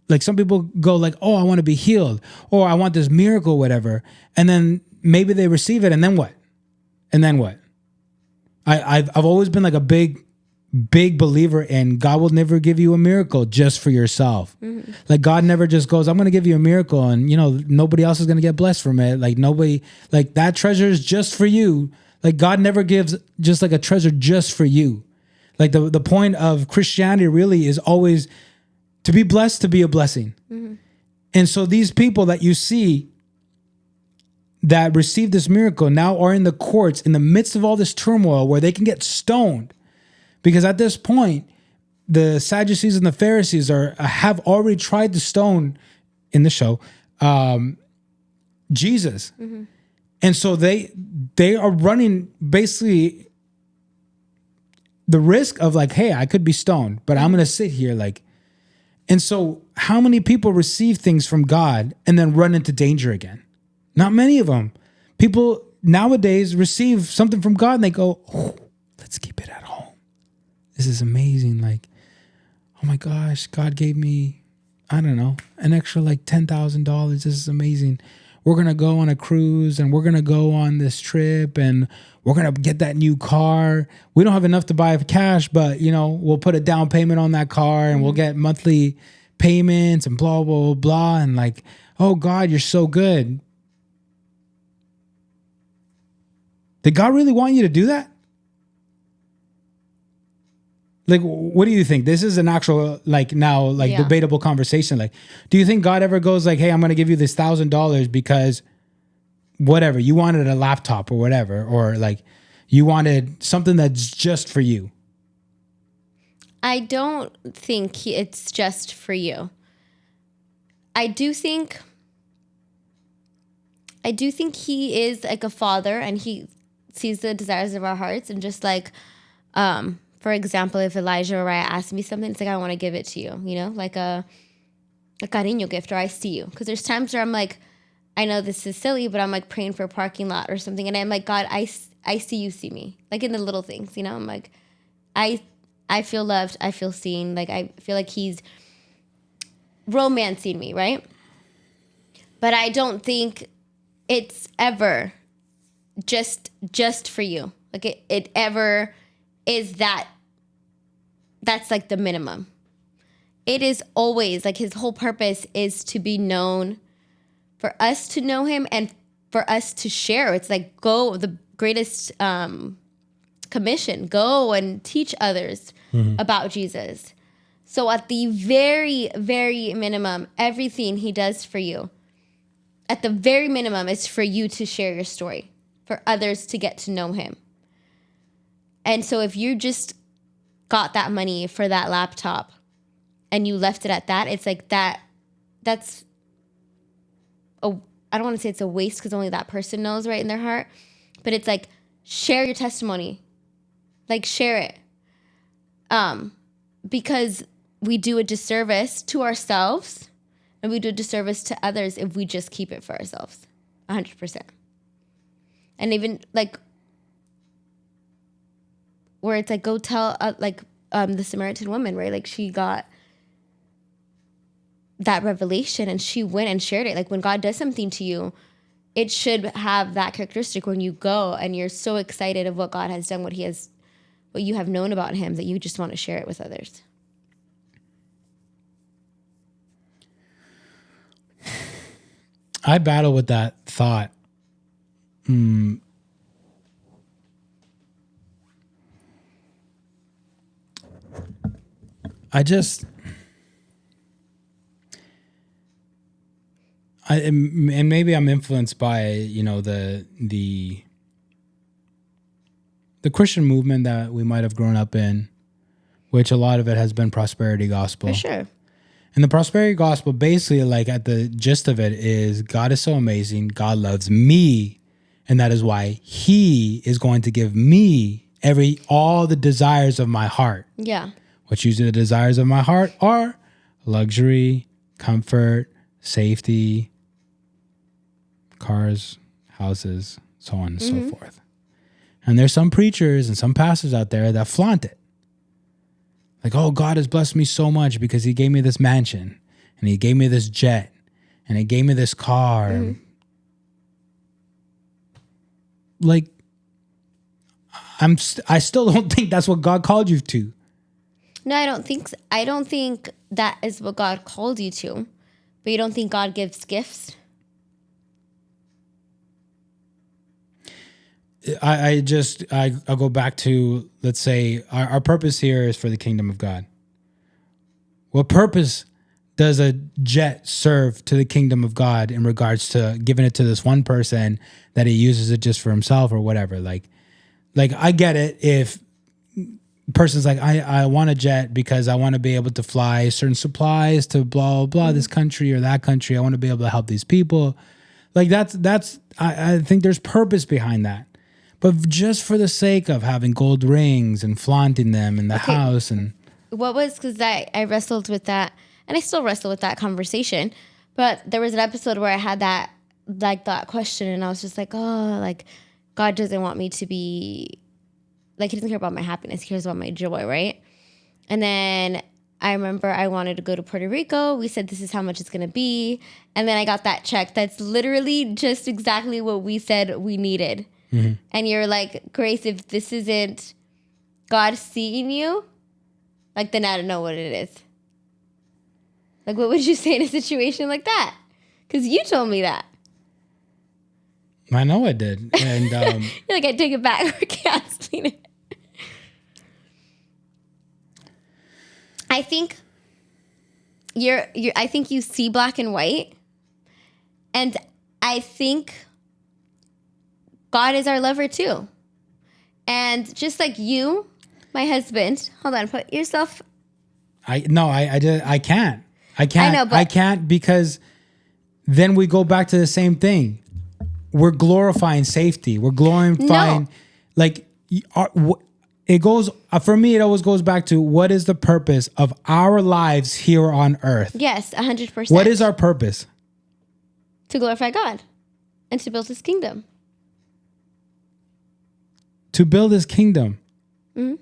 S1: like, some people go like, oh, I want to be healed, or I want this miracle, whatever. And then maybe they receive it, and then what? And then what? I've always been like a big believer in God will never give you a miracle just for yourself. Mm-hmm. Like, God never just goes, I'm going to give you a miracle and, nobody else is going to get blessed from it. Like, nobody, like, that treasure is just for you. Like, God never gives just like a treasure just for you. Like, the point of Christianity really is always to be blessed, to be a blessing. Mm-hmm. And so these people that you see that received this miracle now are in the courts in the midst of all this turmoil where they can get stoned. Because at this point, the Sadducees and the Pharisees have already tried to stone, in the show, Jesus. Mm-hmm. And so they are running basically the risk of like, hey, I could be stoned, but I'm going to sit here like. And so how many people receive things from God and then run into danger again? Not many of them. People nowadays receive something from God and they go, oh, let's keep it at home. This is amazing. Like, oh my gosh, God gave me, I don't know, an extra like $10,000. This is amazing. We're going to go on a cruise and we're going to go on this trip and we're going to get that new car. We don't have enough to buy cash, but we'll put a down payment on that car and we'll get monthly payments and blah, blah, blah, blah. And like, oh God, you're so good. Did God really want you to do that? Like, what do you think? This is an actual, debatable conversation. Like, do you think God ever goes like, hey, I'm going to give you this $1,000 because whatever, you wanted a laptop or whatever, or like you wanted something that's just for you?
S2: I don't think it's just for you. I do think he is like a father and he sees the desires of our hearts, and just like, for example, if Elijah or Raya asked me something, it's like, I want to give it to you, like a cariño gift, or I see you. Because there's times where I'm like, I know this is silly, but I'm like praying for a parking lot or something. And I'm like, God, I see you see me. Like in the little things, I'm like, I feel loved. I feel seen. Like, I feel like he's romancing me, right? But I don't think it's ever just for you. Like it ever is that's like the minimum. It is always like his whole purpose is to be known, for us to know him and for us to share. It's like, go, the greatest commission, go and teach others about Jesus. So at the very, very minimum, everything he does for you, at the very minimum, is for you to share your story, for others to get to know him. And so if you just got that money for that laptop and you left it at that, it's like that's I don't want to say it's a waste because only that person knows right in their heart, but it's like, share your testimony. Like, share it. Because we do a disservice to ourselves and we do a disservice to others if we just keep it for ourselves. 100%. And even like where it's like, go tell the Samaritan woman, right? Like she got that revelation and she went and shared it. Like when God does something to you, it should have that characteristic when you go and you're so excited of what God has done, what you have known about him, that you just want to share it with others.
S1: I battle with that thought. And maybe I'm influenced by, the Christian movement that we might have grown up in, which a lot of it has been prosperity gospel.
S2: For sure.
S1: And the prosperity gospel, basically, like at the gist of it is, God is so amazing. God loves me. And that is why he is going to give me all the desires of my heart.
S2: Yeah.
S1: Which usually the desires of my heart are luxury, comfort, safety, cars, houses, so on and so forth. And there's some preachers and some pastors out there that flaunt it. Like, oh, God has blessed me so much because he gave me this mansion and he gave me this jet and he gave me this car. Like, I still don't think that's what God called you to.
S2: No, I don't think so. I don't think that is what God called you to. But you don't think God gives gifts?
S1: I go back to, let's say, our purpose here is for the kingdom of God. What purpose does a jet serve to the kingdom of God in regards to giving it to this one person that he uses it just for himself or whatever? Like I get it if a person's like, I want a jet because I want to be able to fly certain supplies to blah, blah, blah, this country or that country. I want to be able to help these people. Like I think there's purpose behind that. But just for the sake of having gold rings and flaunting them in the house and...
S2: What was, because I wrestled with that, and I still wrestle with that conversation, but there was an episode where I had that, like, that question, and I was just like, oh, like, God doesn't want me to be, like, he doesn't care about my happiness, he cares about my joy, right? And then I remember I wanted to go to Puerto Rico. We said, this is how much it's going to be. And then I got that check. That's literally just exactly what we said we needed. Mm-hmm. And you're like, Grace, if this isn't God seeing you, like, then I don't know what it is. Like, what would you say in a situation like that? Because you told me that.
S1: I know I did. And
S2: you're like, I take it back. We're canceling it. I think I think you see black and white. And I think God is our lover too. And just like you, my husband, hold on, put yourself.
S1: I can't. I know, but I can't, because then we go back to the same thing. We're glorifying safety. We're glorifying, like, it goes, for me, it always goes back to, what is the purpose of our lives here on earth?
S2: Yes, 100%.
S1: What is our purpose?
S2: To glorify God and to build his kingdom.
S1: To build his kingdom. Mm-hmm.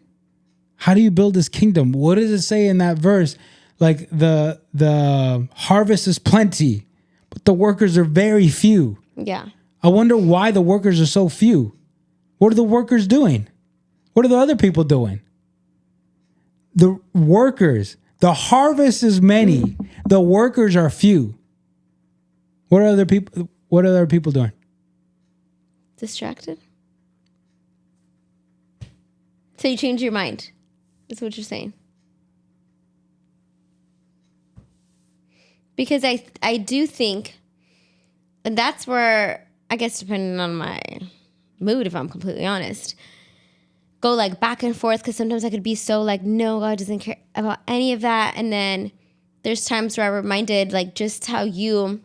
S1: How do you build his kingdom? What does it say in that verse? Like, the harvest is plenty, but the workers are very few.
S2: Yeah.
S1: I wonder why the workers are so few. What are the workers doing? What are the other people doing? The workers, the harvest is many. The workers are few. What are other people doing?
S2: Distracted. So you change your mind. That's what you're saying. Because I do think, and that's where, I guess depending on my mood, if I'm completely honest, go like back and forth, because sometimes I could be so like, no, God doesn't care about any of that. And then there's times where I'm reminded, like, just how you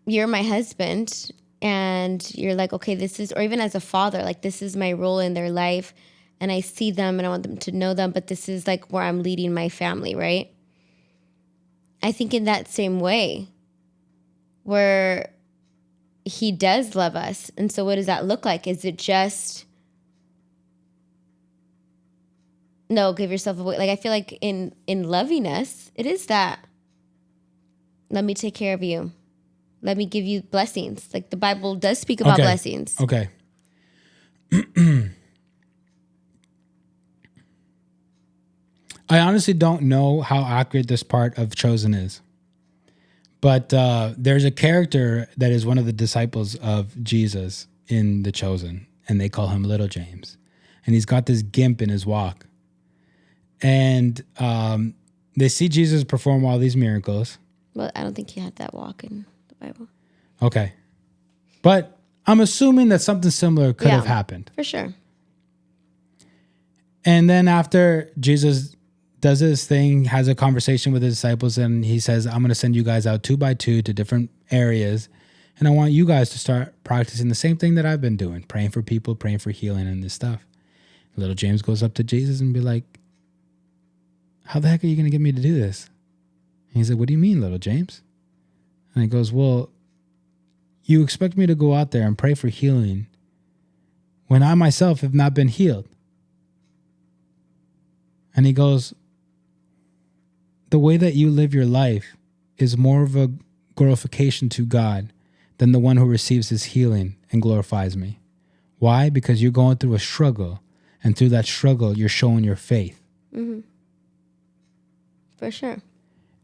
S2: you're my husband and you're like, okay, this is, or even as a father, like this is my role in their life and I see them and I want them to know them, but this is like where I'm leading my family, right? I think in that same way where he does love us. And so what does that look like? Is it just, no, give yourself away? Like, I feel like in loving us, it is that. Let me take care of you. Let me give you blessings. Like the Bible does speak about blessings.
S1: Okay. I honestly don't know how accurate this part of Chosen is. But there's a character that is one of the disciples of Jesus in The Chosen, and they call him Little James. And he's got this gimp in his walk. And they see Jesus perform all these miracles.
S2: Well, I don't think he had that walk in the Bible.
S1: Okay. But I'm assuming that something similar could have happened.
S2: For sure.
S1: And then after Jesus does his thing, has a conversation with his disciples, and he says, I'm going to send you guys out 2 by 2 to different areas. And I want you guys to start practicing the same thing that I've been doing, praying for people, praying for healing and this stuff. Little James goes up to Jesus and be like, how the heck are you going to get me to do this? And he said, what do you mean, little James? And he goes, well, you expect me to go out there and pray for healing when I myself have not been healed. And he goes, the way that you live your life is more of a glorification to God than the one who receives his healing and glorifies me. Why? Because you're going through a struggle, and through that struggle, you're showing your faith.
S2: Mm-hmm. For sure.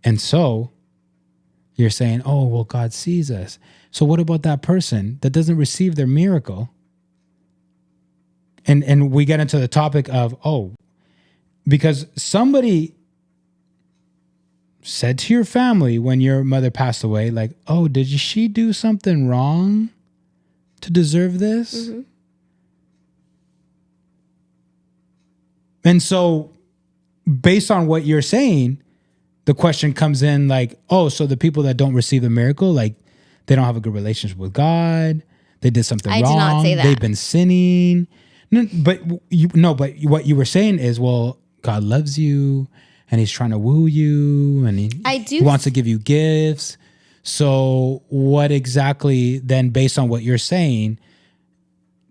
S1: And so you're saying, oh, well, God sees us. So what about that person that doesn't receive their miracle? And we get into the topic of, because somebody said to your family when your mother passed away, like, oh, did she do something wrong to deserve this?
S2: Mm-hmm.
S1: And so based on what you're saying, the question comes in like, oh, so the people that don't receive the miracle, like they don't have a good relationship with God. They did something wrong. I did not say that. They've been sinning. No, but what you were saying is, well, God loves you and he's trying to woo you and he wants to give you gifts. So what exactly then, based on what you're saying,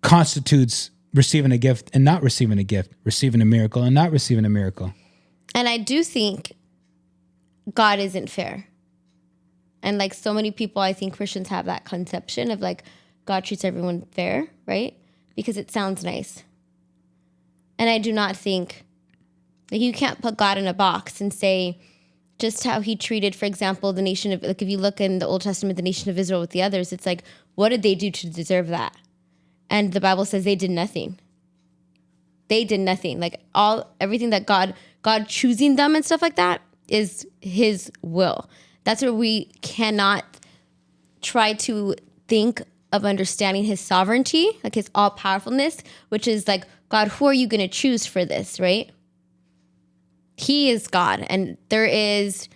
S1: constitutes receiving a gift and not receiving a gift, receiving a miracle and not receiving a miracle?
S2: And I do think God isn't fair. And like so many people, I think Christians have that conception of like God treats everyone fair, right? Because it sounds nice. And I do not think, like, you can't put God in a box and say just how he treated, for example, the nation of, like if you look in the Old Testament, the nation of Israel with the others, it's like, what did they do to deserve that? And the Bible says they did nothing. They did nothing. Like everything that God choosing them and stuff like that is his will. That's where we cannot try to think of understanding his sovereignty, like his all powerfulness, which is like, God, who are you going to choose for this, right? He is God. And there is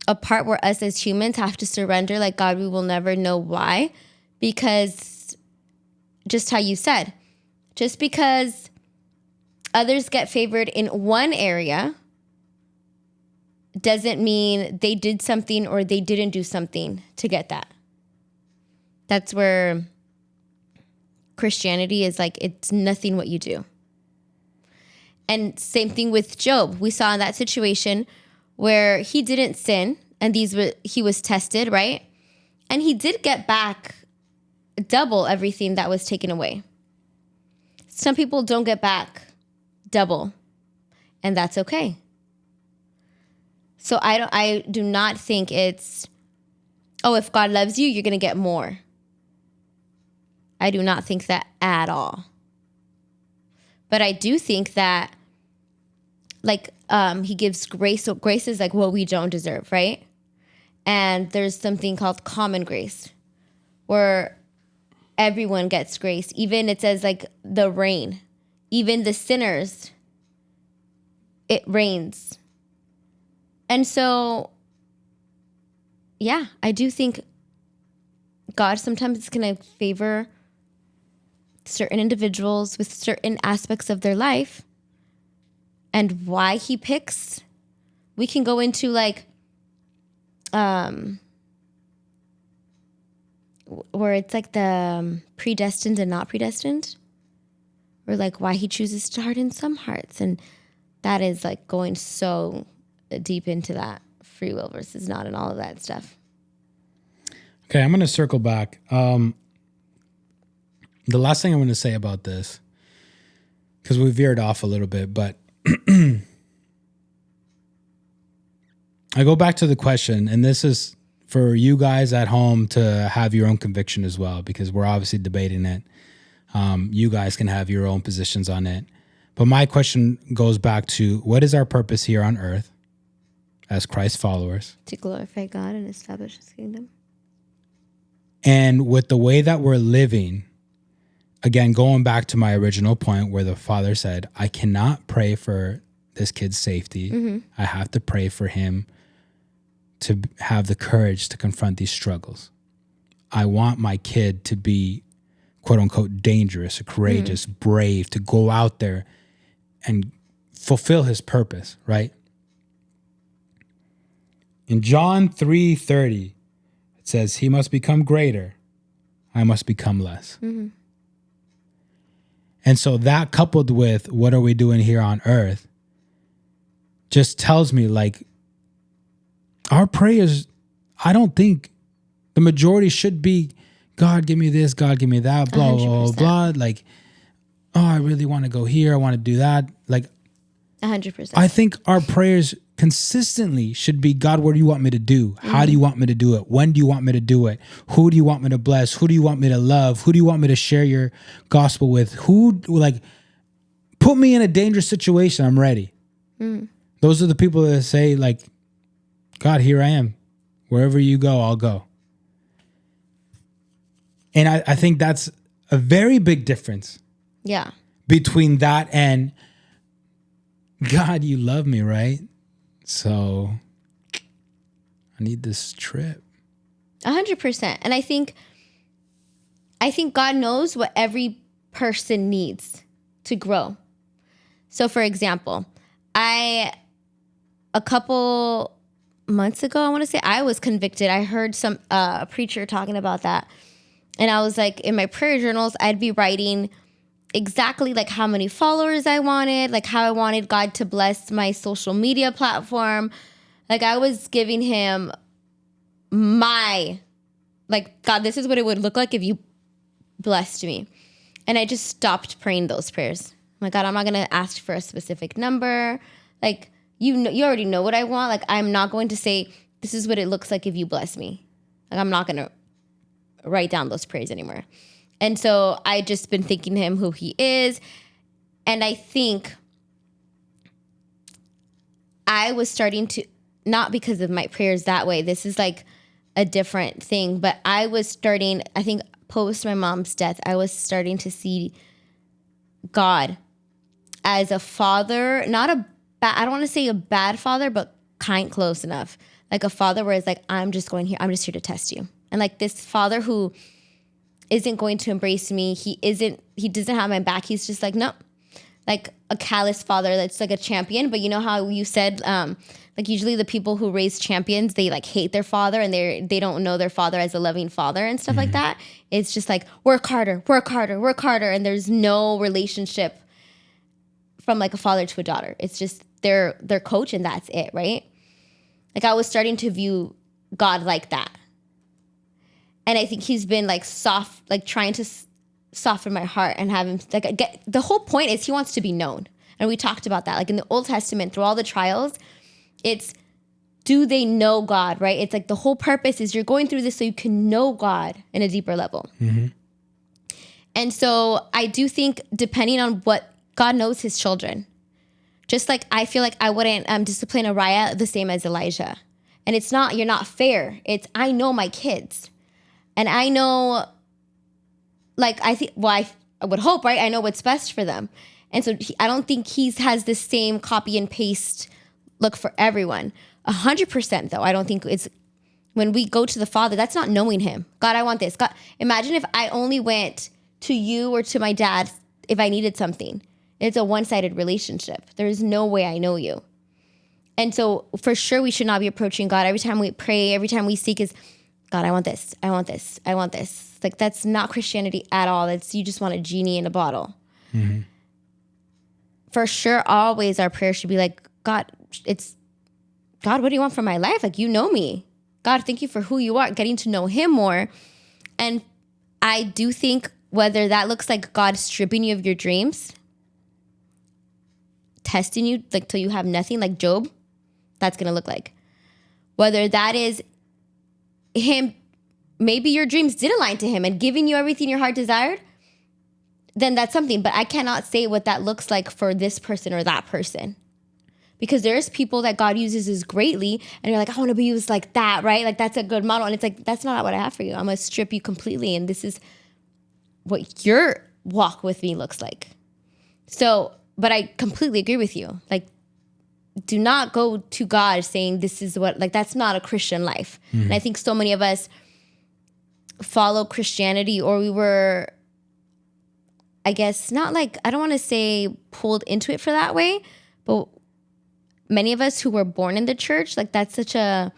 S2: a part where us as humans have to surrender, like, God, we will never know why. Because just how you said, just because others get favored in one area doesn't mean they did something or they didn't do something to get that. That's where Christianity is like, it's nothing what you do. And same thing with Job. We saw in that situation where he didn't sin and he was tested, right? And he did get back double everything that was taken away. Some people don't get back double, and that's okay. So I do not think it's, if God loves you, you're going to get more. I do not think that at all. But I do think that, like, he gives grace. So grace is like what we don't deserve, right? And there's something called common grace, where everyone gets grace. Even it says like the rain, even the sinners, it rains. And so, yeah, I do think God sometimes is going to favor certain individuals with certain aspects of their life, and why he picks, we can go into like, where it's like the predestined and not predestined, or like why he chooses to harden some hearts. And that is like going so deep into that free will versus not and all of that stuff.
S1: Okay, I'm going to circle back. The last thing I'm going to say about this, because we veered off a little bit, but I go back to the question, and this is for you guys at home to have your own conviction as well, because we're obviously debating it. You guys can have your own positions on it. But my question goes back to, what is our purpose here on earth as Christ followers?
S2: To glorify God and establish his kingdom.
S1: And with the way that we're living, again, going back to my original point where the father said, I cannot pray for this kid's safety. Mm-hmm. I have to pray for him to have the courage to confront these struggles. I want my kid to be, quote unquote, dangerous, courageous, brave, to go out there and fulfill his purpose, right? In John 3:30, it says, he must become greater, I must become less. Mm-hmm. And so that, coupled with what are we doing here on earth, just tells me, like, our prayers, I don't think the majority should be, God, give me this, God, give me that, blah, blah, blah. Like, oh, I really want to go here, I want to do that. Like,
S2: 100%.
S1: I think our prayers consistently should be, God, what do you want me to do? How do you want me to do it? When do you want me to do it? Who do you want me to bless? Who do you want me to love? Who do you want me to share your gospel with? Who, like, put me in a dangerous situation, I'm ready. Those are the people that say, like, God, here I am. Wherever you go, I'll go. And I think that's a very big difference.
S2: Yeah.
S1: Between that and, God, you love me, right? So I need this trip.
S2: 100%. And I think God knows what every person needs to grow. So for example, a couple months ago, I want to say, I was convicted. I heard some a preacher talking about that. And I was like, in my prayer journals, I'd be writing exactly like how many followers I wanted, like how I wanted God to bless my social media platform. Like I was giving him my, like, God, this is what it would look like if you blessed me. And I just stopped praying those prayers. I'm like, God, I'm not going to ask for a specific number. Like, you already know what I want. Like, I'm not going to say, this is what it looks like if you bless me. Like, I'm not going to write down those prayers anymore. And so I just been thinking to him who he is. And I think I was starting to, not because of my prayers that way, this is like a different thing, but I was starting, I think post my mom's death, I was starting to see God as a father, not a bad, I don't want to say a bad father, but kind, close enough. Like a father where it's like, I'm just here to test you. And like this father who isn't going to embrace me. He doesn't have my back. He's just like, no, like a callous father that's like a champion. But you know how you said, like usually the people who raise champions, they like hate their father and they don't know their father as a loving father and stuff like that. It's just like, work harder. And there's no relationship from like a father to a daughter. It's just their coach and that's it, right? Like I was starting to view God like that. And I think he's been like soft, like trying to soften my heart and have him like get, the whole point is he wants to be known. And we talked about that. Like in the Old Testament, through all the trials, it's, do they know God, right? It's like the whole purpose is you're going through this so you can know God in a deeper level. Mm-hmm. And so I do think depending on what God knows his children, just like I feel like I wouldn't discipline Araya the same as Elijah. And it's not, you're not fair. It's, I know my kids. And I know, like, I think, well, I would hope, right? I know what's best for them. And so I don't think he has the same copy and paste look for everyone. 100% though, I don't think it's When we go to the Father, that's not knowing him. God, I want this. God, imagine if I only went to you or to my dad if I needed something. It's a one-sided relationship. There's no way I know you. And so for sure, we should not be approaching God every time we pray, every time we seek is, God, I want this. I want this. I want this. Like, that's not Christianity at all. It's you just want a genie in a bottle. Mm-hmm. For sure, always our prayer should be like, God, God, what do you want from my life? Like, you know me. God, thank you for who you are, getting to know him more. And I do think whether that looks like God stripping you of your dreams, testing you like till you have nothing, like Job, that's going to look like. Whether that is him, maybe your dreams did align to him and giving you everything your heart desired, then that's something. But I cannot say what that looks like for this person or that person. Because there's people that God uses as greatly, and you're like, I want to be used like that, right? Like, that's a good model. And it's like, that's not what I have for you. I'm going to strip you completely. And this is what your walk with me looks like. So, but I completely agree with you. Like, do not go to God saying this is what, like, that's not a Christian life. Mm-hmm. And I think so many of us follow Christianity, or we were, I guess, not like, I don't want to say pulled into it for that way, but many of us who were born in the church, like, that's such a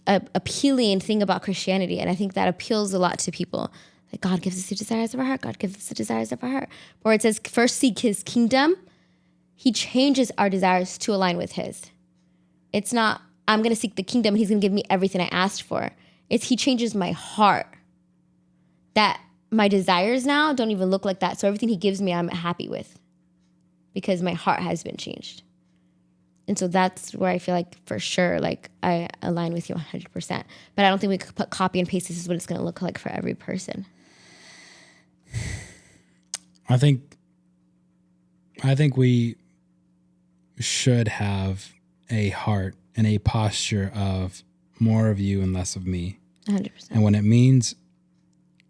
S2: appealing thing about Christianity. And I think that appeals a lot to people. Like, God gives us the desires of our heart. God gives us the desires of our heart. Or it says, first seek his kingdom. He changes our desires to align with his. It's not, I'm going to seek the kingdom and he's going to give me everything I asked for. It's he changes my heart. That my desires now don't even look like that. So everything he gives me, I'm happy with because my heart has been changed. And so that's where I feel like for sure, like, I align with you 100%. But I don't think we could put copy and paste. This is what it's going to look like for every person.
S1: I think we should have a heart and a posture of more of you and less of me.
S2: 100%.
S1: And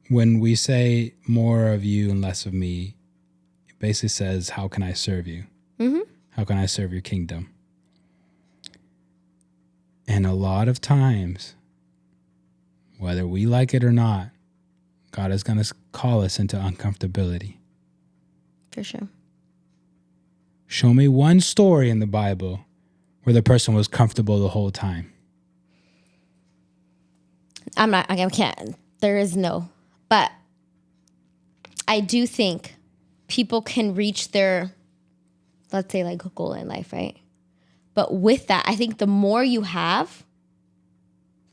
S1: when we say more of you and less of me, it basically says, how can I serve you? Mm-hmm. How can I serve your kingdom? And a lot of times, whether we like it or not, God is going to call us into uncomfortability.
S2: For sure.
S1: Show me one story in the Bible where the person was comfortable the whole time.
S2: I can't. There is no. But I do think people can reach their, let's say, like, a goal in life, right? But with that, I think the more you have,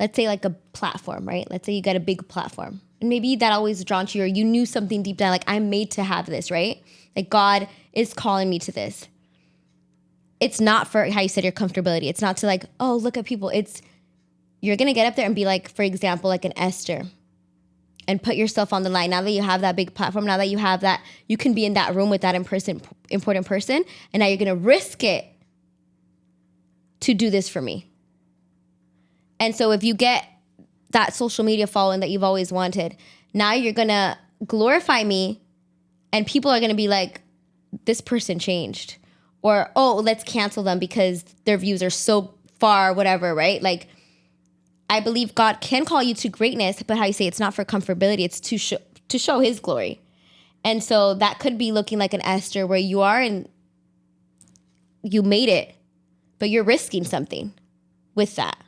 S2: let's say like a platform, right? Let's say you got a big platform. And maybe that always drawn to you, or you knew something deep down, like, I'm made to have this, right? Like, God is calling me to this. It's not for, how you said, your comfortability. It's not to like, oh, look at people. It's, you're going to get up there and be like, for example, like an Esther, and put yourself on the line. Now that you have that big platform, now that you have that, you can be in that room with that important person. And now you're going to risk it to do this for me. And so if you get that social media following that you've always wanted, now you're going to glorify me, and people are going to be like, this person changed. Or, oh, let's cancel them because their views are so far, whatever, right? Like, I believe God can call you to greatness, but how you say, it's not for comfortability, it's to show his glory. And so that could be looking like an Esther, where you are and you made it, but you're risking something with that.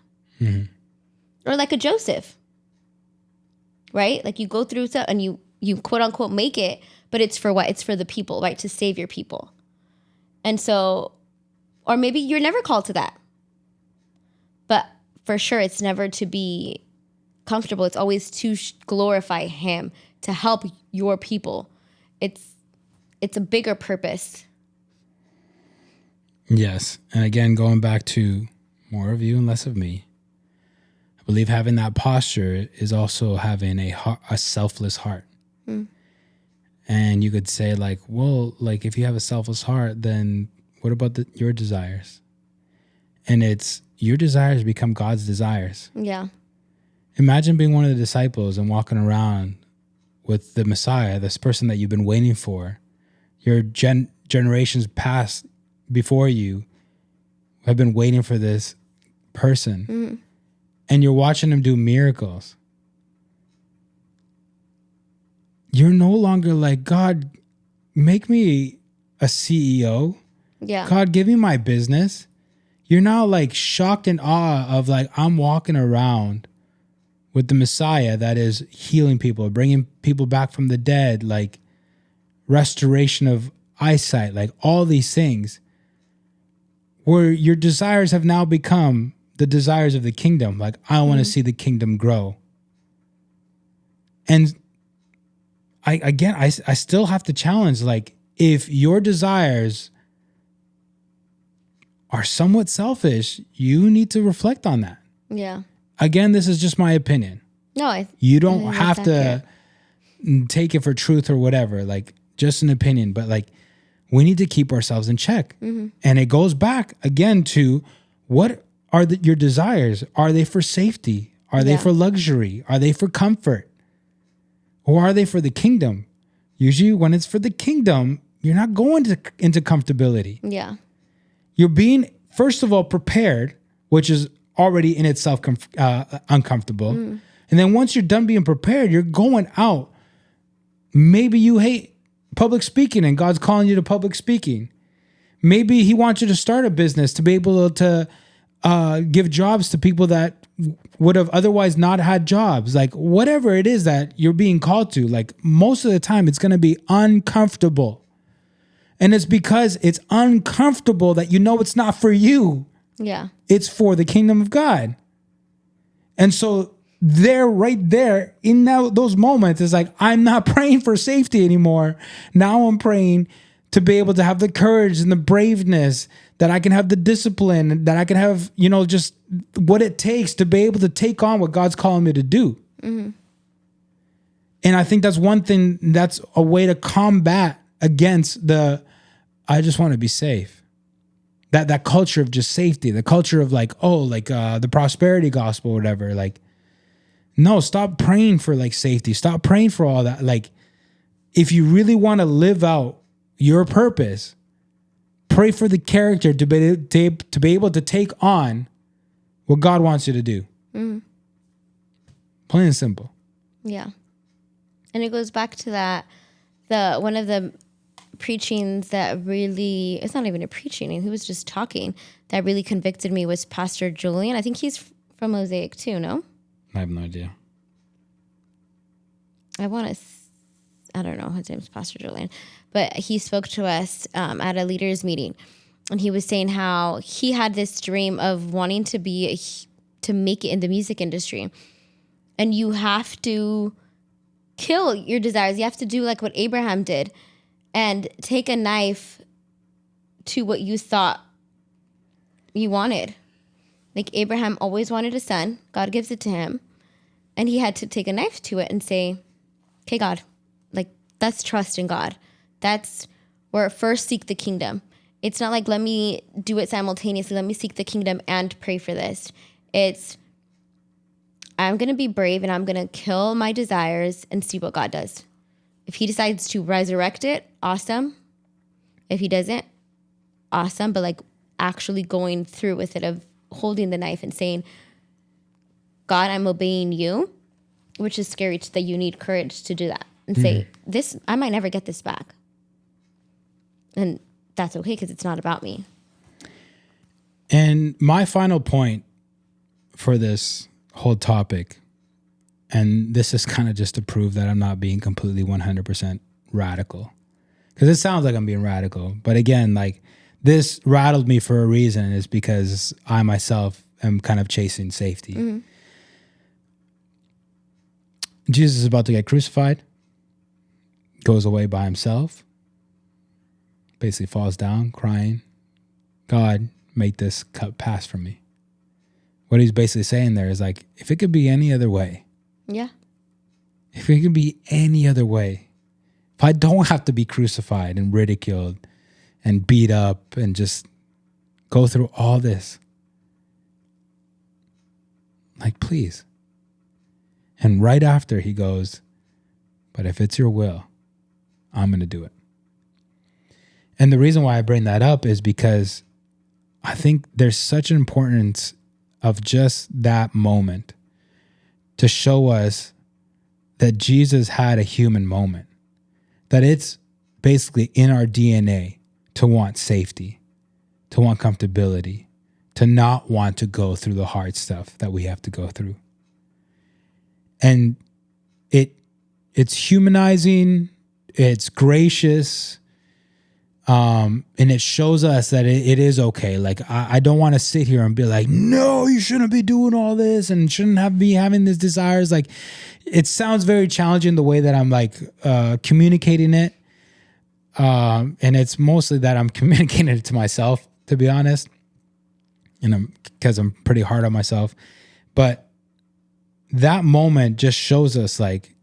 S2: Mm-hmm. Or like a Joseph, right? Like, you go through stuff and you quote unquote make it, but it's for what? It's for the people, right? To save your people. And so, or maybe you're never called to that. But for sure, it's never to be comfortable. It's always to glorify him, to help your people. It's a bigger purpose.
S1: Yes. And again, going back to more of you and less of me, I believe having that posture is also having a selfless heart. Mm. And you could say, like, well, like, if you have a selfless heart, then what about your desires? And it's, your desires become God's desires. Yeah. Imagine being one of the disciples and walking around with the Messiah, this person that you've been waiting for. Your generations past before you have been waiting for this person. Mm-hmm. and you're watching him do miracles, you're no longer like, God, make me a CEO.
S2: Yeah.
S1: God, give me my business. You're now like shocked and awe of like, I'm walking around with the Messiah that is healing people, bringing people back from the dead, like restoration of eyesight, like all these things, where your desires have now become the desires of the kingdom. Like, I want to see the kingdom grow. And I still have to challenge, like, if your desires are somewhat selfish, you need to reflect on that.
S2: Yeah.
S1: Again, this is just my opinion.
S2: No,
S1: you don't have to take it for truth or whatever, like just an opinion, but like we need to keep ourselves in check. And it goes back again to what are your desires? Are they for safety? Are they for luxury? Are they for comfort? Or are they for the kingdom? Usually when it's for the kingdom, you're not going into comfortability.
S2: Yeah.
S1: You're being, first of all, prepared, which is already in itself uncomfortable. And then once you're done being prepared, you're going out. Maybe you hate public speaking and God's calling you to public speaking. Maybe he wants you to start a business to be able to give jobs to people that would have otherwise not had jobs. Like whatever it is that you're being called to, like most of the time it's going to be uncomfortable. And it's because it's uncomfortable that you know it's not for you.
S2: Yeah.
S1: It's for the kingdom of God. And so right there in those moments is like, I'm not praying for safety anymore. Now I'm praying to be able to have the courage and the braveness, that I can have the discipline, that I can have, just what it takes to be able to take on what God's calling me to do. And I think that's one thing, that's a way to combat against I just want to be safe. That culture of just safety, the culture of like, the prosperity gospel or whatever. Like, no, stop praying for like safety. Stop praying for all that. Like, if you really want to live out your purpose, pray for the character to be able to take on what God wants you to do. Plain and simple.
S2: Yeah. And it goes back to that, one of the preachings that really, it's not even a preaching, and he was just talking, that really convicted me was Pastor Julian. I think he's from Mosaic too, no?
S1: I have no idea.
S2: I don't know, his name's Pastor Julian, but he spoke to us at a leaders meeting, and he was saying how he had this dream of wanting to make it in the music industry, and you have to kill your desires. You have to do like what Abraham did and take a knife to what you thought you wanted. Like Abraham always wanted a son. God gives it to him, and he had to take a knife to it and say, okay, God, like that's trust in God. That's where first seek the kingdom. It's not like, let me do it simultaneously. Let me seek the kingdom and pray for this. It's, I'm going to be brave and I'm going to kill my desires and see what God does. If he decides to resurrect it, awesome. If he doesn't, awesome. But like actually going through with it, of holding the knife and saying, God, I'm obeying you, which is scary that you need courage to do that and say, this, I might never get this back. And that's okay because it's not about me.
S1: And my final point for this whole topic, and this is kind of just to prove that I'm not being completely 100% radical, because it sounds like I'm being radical. But again, like this rattled me for a reason, is because I myself am kind of chasing safety. Jesus is about to get crucified, goes away by himself, basically falls down crying, God, make this cup pass from me. What he's basically saying there is like, if it could be any other way.
S2: Yeah.
S1: If it could be any other way. If I don't have to be crucified and ridiculed and beat up and just go through all this. Like, please. And right after he goes, but if it's your will, I'm going to do it. And the reason why I bring that up is because I think there's such an importance of just that moment to show us that Jesus had a human moment, that it's basically in our DNA to want safety, to want comfortability, to not want to go through the hard stuff that we have to go through. And it's humanizing, it's gracious, and it shows us that it is okay. Like, I don't want to sit here and be like, no, you shouldn't be doing all this and shouldn't be having these desires. Like, it sounds very challenging the way that I'm like communicating it. And it's mostly that I'm communicating it to myself, to be honest. And because I'm pretty hard on myself. But that moment just shows us like,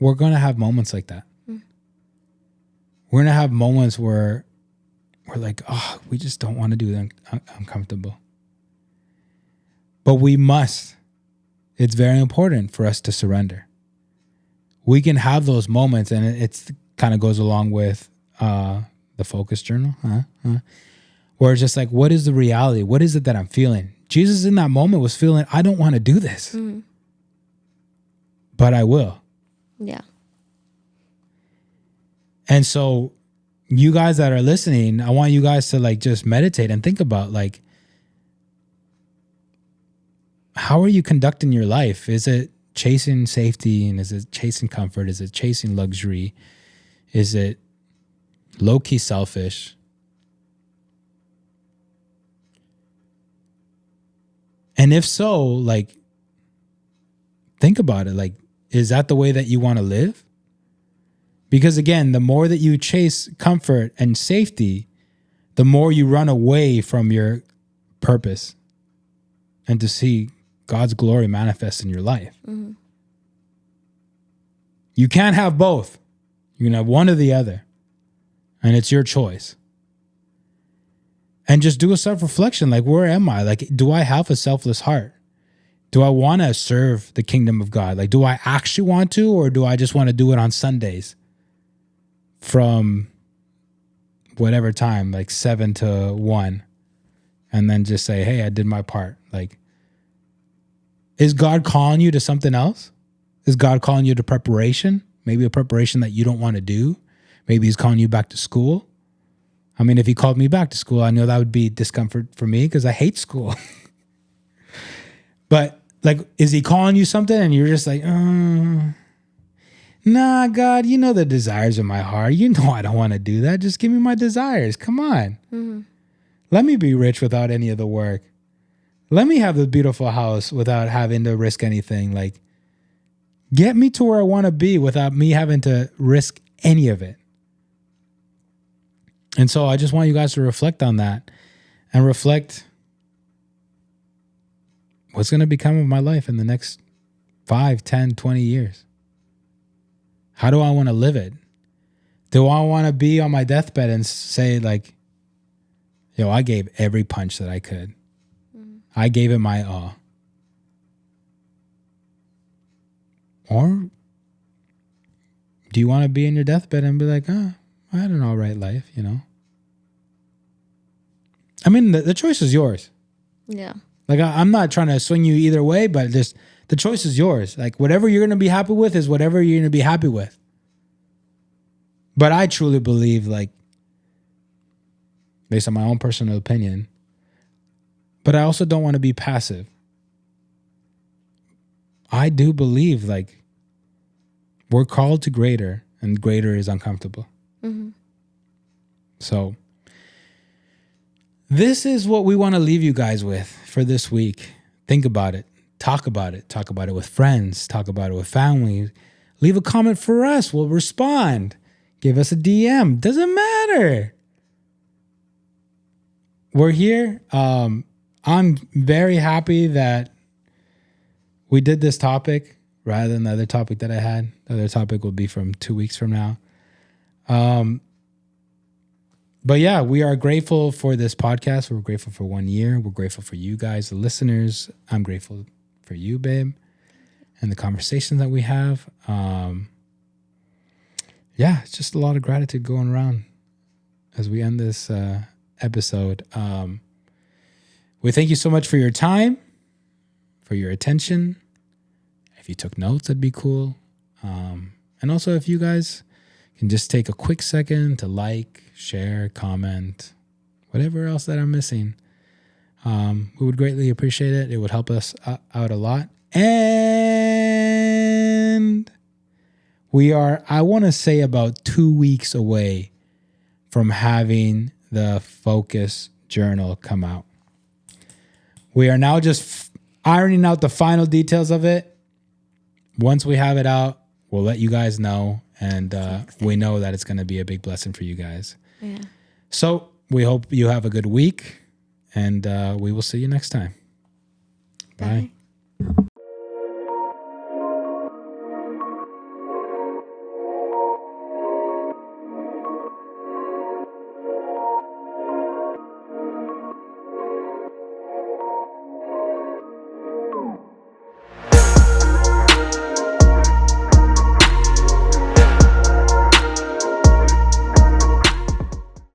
S1: we're going to have moments like that. We're going to have moments where we're like, oh, we just don't want to do that. Uncomfortable. But we must. It's very important for us to surrender. We can have those moments, and it's kind of goes along with the focus journal, where it's just like, what is the reality? What is it that I'm feeling? Jesus in that moment was feeling, I don't want to do this, but I will.
S2: Yeah.
S1: And so you guys that are listening, I want you guys to like just meditate and think about like, how are you conducting your life? Is it chasing safety, and is it chasing comfort? Is it chasing luxury? Is it low-key selfish? And if so, like, think about it. Like, is that the way that you want to live? Because again, the more that you chase comfort and safety, the more you run away from your purpose and to see God's glory manifest in your life. Mm-hmm. You can't have both. You can have one or the other. And it's your choice. And just do a self-reflection. Like, where am I? Like, do I have a selfless heart? Do I want to serve the kingdom of God? Like, do I actually want to, or do I just want to do it on Sundays from whatever time, like 7 to 1, and then just say, hey, I did my part? Like, is God calling you to something else? Is God calling you to preparation? Maybe a preparation that you don't want to do. Maybe he's calling you back to school. I mean, if he called me back to school, I know that would be discomfort for me because I hate school. But like, is he calling you something and you're just like, nah, God, you know the desires of my heart. You know I don't want to do that. Just give me my desires. Come on. Mm-hmm. Let me be rich without any of the work. Let me have the beautiful house without having to risk anything. Like, get me to where I want to be without me having to risk any of it. And so I just want you guys to reflect on that and reflect what's going to become of my life in the next 5, 10, 20 years. How do I want to live it? Do I want to be on my deathbed and say like, yo, I gave every punch that I could. I gave it my all. Or do you want to be in your deathbed and be like, I had an all right life, you know? I mean, the choice is yours. Yeah. Like, I'm not trying to swing you either way, but just the choice is yours. Like, whatever you're going to be happy with is whatever you're going to be happy with. But I truly believe, like, based on my own personal opinion, but I also don't want to be passive. I do believe, like, we're called to greater, and greater is uncomfortable. Mm-hmm. So this is what we want to leave you guys with for this week. Think about it. Talk about it. Talk about it with friends. Talk about it with family. Leave a comment for us. We'll respond. Give us a DM. Doesn't matter. We're here. I'm very happy that we did this topic rather than the other topic that I had. The other topic will be from 2 weeks from now. But yeah, we are grateful for this podcast. We're grateful for 1 year. We're grateful for you guys, the listeners. I'm grateful for you, babe, and the conversations that we have. Yeah, it's just a lot of gratitude going around as we end this episode. We thank you so much for your time. for your attention. If you took notes, that'd be cool. And also, if you guys can just take a quick second to like, share, comment, whatever else that I'm missing, we would greatly appreciate it. It would help us out a lot. And we are, I want to say, about 2 weeks away from having the Focus Journal come out. We are now just ironing out the final details of it. Once we have it out, we'll let you guys know. And we know that it's going to be a big blessing for you guys.
S2: Yeah.
S1: So we hope you have a good week. And we will see you next time. Bye.